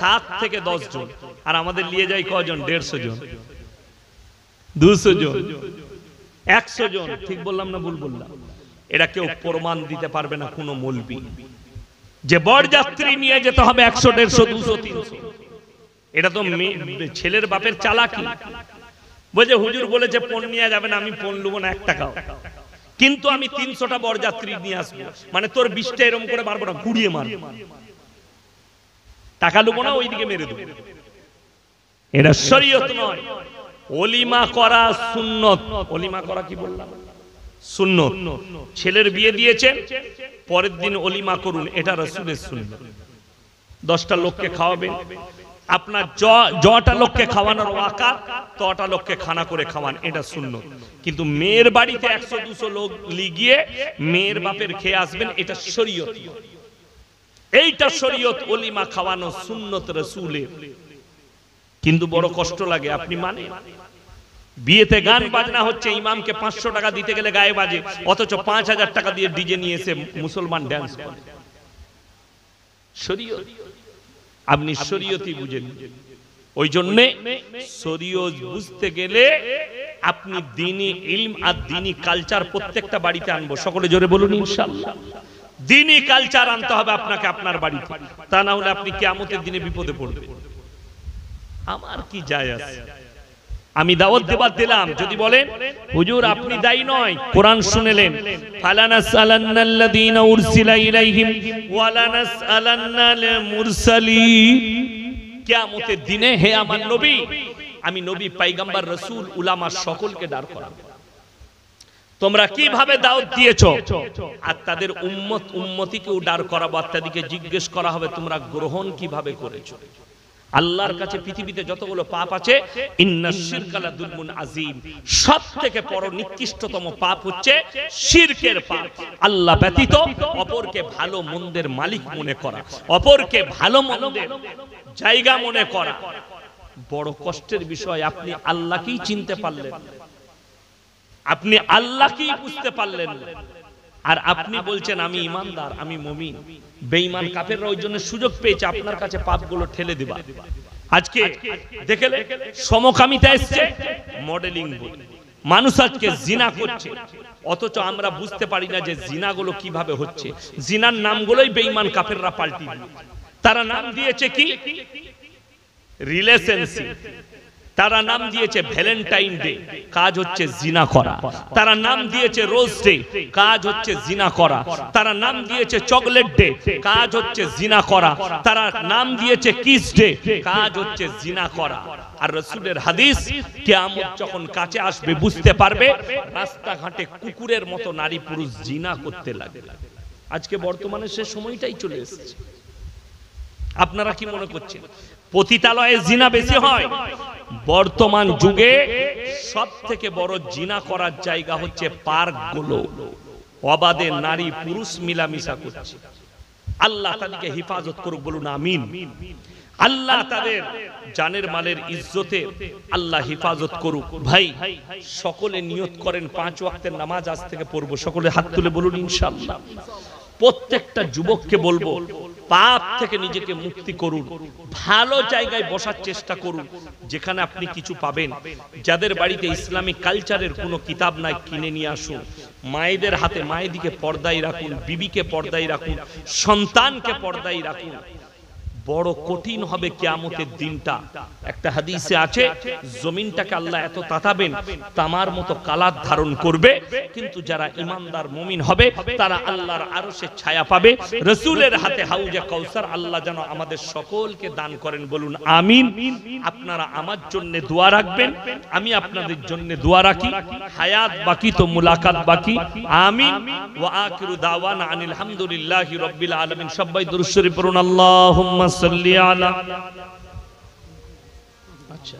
7 থেকে 10 জন, আর আমাদের নিয়ে যায় কজন? 150 জন, 200 জন, 100 জন, ঠিক বললাম না ভুল বললাম? এটা কেউ প্রমাণ দিতে পারবে না কোনো মৌলবি যে বরযাত্রী নিয়ে যেতে হবে 100, 150, 200, 300। এটা তো ছেলের বাপের চালাকি। বলে হুজুর বলেছে পণ নিয়ে যাবেন, আমি পণ নেব না 1 টাকাও, কিন্তু আমি 300টা বরযাত্রী নিয়ে আসবো, মানে তোর 20টা এরকম করে মারবো না, ঘুরিয়ে মারবো, টাকা নেবো না, ওইদিকে মেরে দেবো। এটা শরীয়ত নয়। ওলিমা করা সুন্নত। ওলিমা করা কি বললাম? সুন্নত। ছেলের বিয়ে দিয়েছেন, পরের দিন ওলিমা করুন, এটা রাসূলের সুন্নত। 10টা লোককে খাওয়াবেন, আপনার যটা লোককে খাওয়ানোর ওয়াকাত তটা লোককে খানা করে খাওয়ান, এটা সুন্নত। কিন্তু মেয়ের বাড়িতে 100-200 লোক লিগিয়ে মেয়ের বাপের খেয়ে আসবেন, এটা শরীয়ত। এইটা শরীয়ত, ওলিমা খাওয়ানো সুন্নত রাসূলের। কিন্তু বড় কষ্ট লাগে, আপনি মানে বিয়েতে গান বাজনা হচ্ছে, ইমামকে 500 টাকা দিতে গেলে গায়ে বাজে, অথচ 5000 টাকা দিয়ে ডিজে নিয়ে এসে মুসলমান ড্যান্স করে। শরীয়ত, আপনি শরীয়তই বুঝেন। ওই জন্য শরীয়ত বুঝতে গেলে আপনি দ্বীনি ইলম আর দ্বীনি কালচার প্রত্যেকটা বাড়িতে আনবো। সকলে জোরে বলুন ইনশাআল্লাহ। দ্বীনি কালচার আনতে হবে আপনাকে আপনার বাড়িতে, তা না হলে আপনি কিয়ামতের দিনে বিপদে পড়বেন। আমার কি যায় আসে? আমি দাওয়াত দেবার দিলাম, যদি বলেন হুজুর আপনি দায়ী নয়, কোরআন শুনেলেন, ফালানাসালান্নাল্লাযীনা উরসিলা ইলাইহিম ওয়ালানাসালান্নাল মুরসালিন। কিয়ামতের দিনে হে আমার নবী, আমি নবী, পয়গম্বর, রাসূল, উলামা সকলকে দাঁড় করাবো। তোমরা কিভাবে দাওয়াত দিয়েছো, আর তাদের উম্মত উম্মতিকেও দাঁড় করাবো, আর তাদেরকে জিজ্ঞেস করা হবে তোমরা গ্রহণ কিভাবে করেছো। আল্লাহর কাছে পৃথিবীতে যতগুলো পাপ আছে, ইন্নাশ শিরকা লাযুলমুন আযীম, সবথেকে বড় নিকৃষ্টতম পাপ হচ্ছে শিরকের পাপ। আল্লাহ ব্যতীত অপরকে ভালো মন্দের মালিক মনে করা, অপরকে ভালো মন্দের জায়গা মনে করা বড় কষ্টের বিষয়। আপনি আল্লাহকেই চিনতে পারলেন, আপনি আল্লাহকেই বুঝতে পারলেন, আর আপনি বলছেন আমি ইমানদার, আমি মুমিন। বেঈমান কাফেররা ওই জন্য সুযোগ পেয়েছে আপনার কাছে পাপগুলো ঠেলে দেবা। আজকে দেখলে সমকামিতা এসছে, মডেলিং বলে মানুষ আজকে জিনা করছে, অথচ আমরা বুঝতে পারি না যে জিনাগুলো কিভাবে হচ্ছে। জিনার নামগুলোই বেঈমান কাফেররা পাল্টি দিয়ে, তারা নাম দিয়েছে কি রিলেশনশিপ, তারা নাম দিয়েছে ভ্যালেন্টাইন ডে, কাজ হচ্ছে জিনা করা। তারা নাম দিয়েছে রোজ ডে, কাজ হচ্ছে জিনা করা। তারা নাম দিয়েছে চকলেট ডে, কাজ হচ্ছে জিনা করা। তারা নাম দিয়েছে কিস ডে, কাজ হচ্ছে জিনা করা। আর রাসূলের হাদিস, কিয়ামত যখন কাছে আসবে বুঝতে পারবে রাস্তাঘাটে কুকুরের মতো নারী পুরুষ জিনা করতে লাগে। আজকে বর্তমানে সে সময়টাই চলে এসেছে। আপনারা কি মনে করছেন পতিতালয়ে জিনা বেশি হয়? বর্তমান যুগে সব থেকে বড় জিনা করার জায়গা হচ্ছে পার্কগুলো। অবাধে নারী পুরুষ মিলামিশা করছে। আল্লাহ তাদেরকে হেফাজত করুক, বলুন আমিন। আল্লাহ তাদের জানের মালের ইজ্জতে আল্লাহ হেফাজত করুক। ভাই সকলে নিয়ত করেন 5 ওয়াক্তের নামাজ আজ থেকে পড়বো। সকলে হাত তুলে বলুন ইনশাআল্লাহ। প্রত্যেকটা যুবককে বলবো পাপ থেকে নিজেকে মুক্তি করুন, ভালো জায়গায় বসার চেষ্টা করুন যেখানে আপনি কিছু পাবেন। যাদের বাড়িতে ইসলামিক কালচারের কোনো কিতাব নাই কিনে নিয়ে আসুন। মায়েদের হাতে মায়েদিকে পর্দায় রাখুন, বিবিকে পর্দায় রাখুন, সন্তানকে পর্দায় রাখুন। বড় কঠিন হবে কিয়ামতের দিনটা। একটা হাদিসে আছে জমিনটাকে আল্লাহ এত তাতাবেন তামার মতো কালার ধারণ করবে, কিন্তু যারা ইমানদার মুমিন হবে তারা আল্লাহর আরশের ছায়া পাবে। রাসূলের হাতে হাউজে কাউসার আল্লাহ যেন আমাদের সকলকে দান করেন, বলুন আমিন। আপনারা আমার জন্য দোয়া রাখবেন, আমি আপনাদের জন্য দোয়া রাখি। হায়াত বাকি তো মুলাকাত বাকি। আমিন। ওয়া আখিরু দাওয়ানা আনিল হামদুলিল্লাহি রাব্বিল আলামিন। সবাই দুরূদ শরীফ পড়ুন। আল্লাহুম্মা সাল্লি আলা। আচ্ছা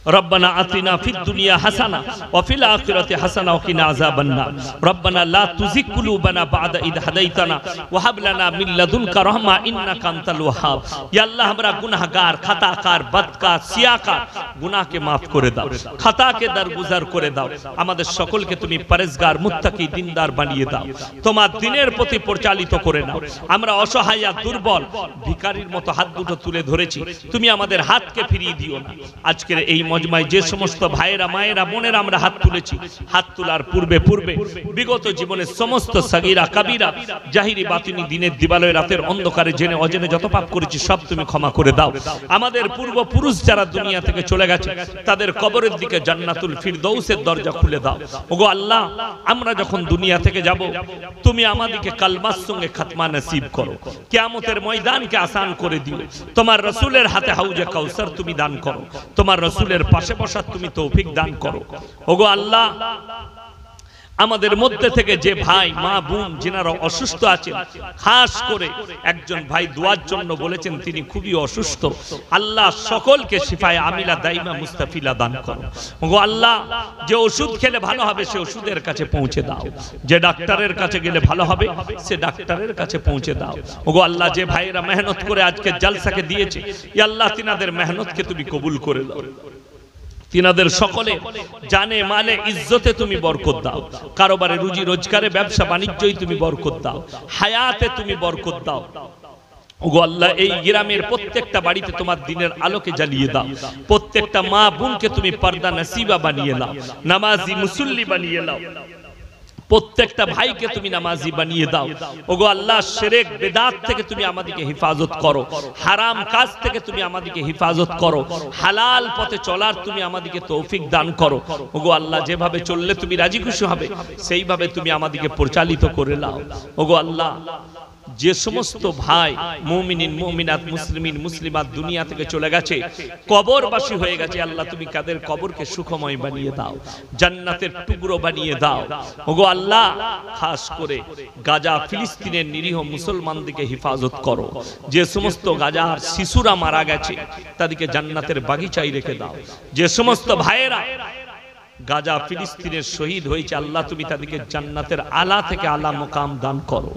ربنا آتنا في الدنيا حسنة وفي الآخرة حسنة وقنا عذاب النار ربنا لا تزغ قلوبنا بعد إذ هديتنا وهب لنا من لدنك رحمة إنك أنت الوهاب। या अल्लाह हमरा गुनाहगार, खताकार, बदकार, सियाकार गुनाहকে maaf করে দাও, খাতাকে দরগুজার করে দাও। আমাদের সকলকে তুমি পরেজগার, মুত্তাকি, দিনদার বানিয়ে দাও। তোমার দিনের প্রতি পরিচালিত করে নাও। আমরা অসহায়, দুর্বল, ভিখারির মতো হাত দুটো তুলে ধরেছি, তুমি আমাদের হাতকে ফিরিয়ে দিও না। আজকের এই মজমায় যে সমস্ত ভাইয়েরা, মায়েরা, বোনেরা আমরা হাত তুলেছি, হাত তোলার পূর্বে বিগত জীবনের সমস্ত সাগীরা কাবীরা, জাহিরি বাতিনি, দিনের দিবালয়, রাতের অন্ধকারে জেনে অজেনে যত পাপ করেছি সব তুমি ক্ষমা করে দাও। আমাদের পূর্বপুরুষ যারা দুনিয়া থেকে চলে গেছে তাদের কবরের দিকে জান্নাতুল ফিরদৌসের দরজা খুলে দাও। ওগো আল্লাহ, আমরা যখন দুনিয়া থেকে যাব তুমি আমাদেরকে কালমার সঙ্গে খাতমা নসিব করো। কিয়ামতের ময়দানকে আসান করে দিও। তোমার রাসূলের হাতে হাউজে কাউসার তুমি দান করো। তোমার রাসূলের পাশে বসার তুমি তৌফিক দান করো। ওগো আল্লাহ, আমাদের মধ্যে থেকে যে ভাই, মা, বোন যিনারা অসুস্থ আছেন, খাস করে একজন ভাই দোয়ার জন্য বলেছেন, তিনি খুবই অসুস্থ। আল্লাহ সকলকে শিফায়ে আমিলা দাইমা মুস্তাফিলা দান করো। ওগো আল্লাহ, যে ওষুধ খেলে ভালো হবে সে ওষুধের কাছে পৌঁছে দাও। যে ডাক্তারের কাছে গেলে ভালো হবে সে ডাক্তারের কাছে পৌঁছে দাও। ওগো আল্লাহ, যে ভাইয়েরা মেহনত করে আজকে জলসাকে দিয়েছে, ইয়া আল্লাহ তিনাদের মেহনতকে তুমি কবুল করে দাও। তিনাদের সকলে জানে মালে ইজ্জতে তুমি বরকত দাও। কারোবারে রুজি রোজগারে, ব্যবসা বাণিজ্যই তুমি বরকত দাও। হায়াতে তুমি বরকত দাও। ওগো আল্লাহ, এই গ্রামের প্রত্যেকটা বাড়িতে তোমার দিনের আলোকে জ্বালিয়ে দাও। প্রত্যেকটা মা বোনকে তুমি পর্দা নসিবা বানিয়ে দাও, নামাজি মুসল্লি বানিয়ে দাও। প্রত্যেকটা ভাইকে তুমি নামাজি বানিয়ে দাও। ওগো আল্লাহ, শিরক বিদআত থেকে তুমি আমাদেরকে হেফাজত করো। হারাম কাজ থেকে তুমি আমাদেরকে হেফাজত করো। হালাল পথে চলার তুমি আমাদেরকে তৌফিক দান করো। ওগো আল্লাহ, যেভাবে চললে তুমি রাজি খুশি হবে সেইভাবে তুমি আমাদেরকে পরিচালিত করে নাও। ওগো আল্লাহ, যে সমস্ত ভাই মুমিনিন মুমিনাত মুসলিমিন মুসলিমাত দুনিয়া থেকে চলে গেছে, কবরবাসী হয়ে গেছে, আল্লাহ তুমি কাদের কবরকে সুখময় বানিয়ে দাও, জান্নাতের টুকরো বানিয়ে দাও। ওগো আল্লাহ, খাস করে গাজা ফিলিস্তিনের নিরীহ মুসলমানদেরকে হেফাজত করো। যে সমস্ত গাজার শিশুরা মারা গেছে তাদেরকে জান্নাতের বাগিচায় রেখে দাও। যে সমস্ত ভাইয়েরা গাজা ফিলিস্তিনের শহীদ হয়েছে, আল্লাহ তুমি তাদেরকে জান্নাতের আলা থেকে আলা মুকাম দান করো,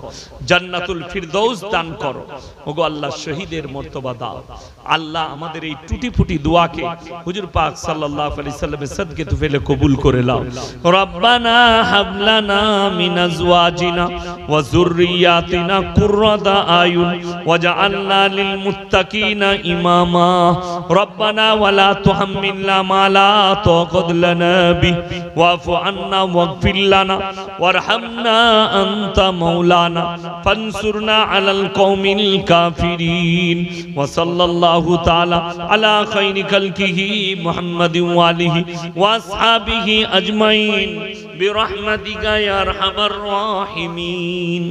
জান্নাতুল ফিরদৌস দান করো। ওগো আল্লাহ, শহীদের মর্তবা দাও। আল্লাহ আমাদের এই টুটি ফুটি দোয়াকে হুজুর পাক সাল্লাল্লাহু আলাইহি সাল্লামের সাদকে তুফেলে কবুল করে নাও। রব্বানা হাব লানা মিন আজওয়াজিনা ওয়া যুররিয়াতিনা কুররাতা আয়ুন ওয়াজআলনা লিল মুত্তাকিনা ইমামা। রব্বানা ওয়ালা তুহাম্মিলনা মা লা তাকাত লানা واعف عنا واغفر لنا وارحمنا أنت مولانا فانصرنا على القوم الكافرين وصلى الله تعالى على خير خلقه محمد وآله وأصحابه أجمعين برحمتك يا أرحم الراحمين.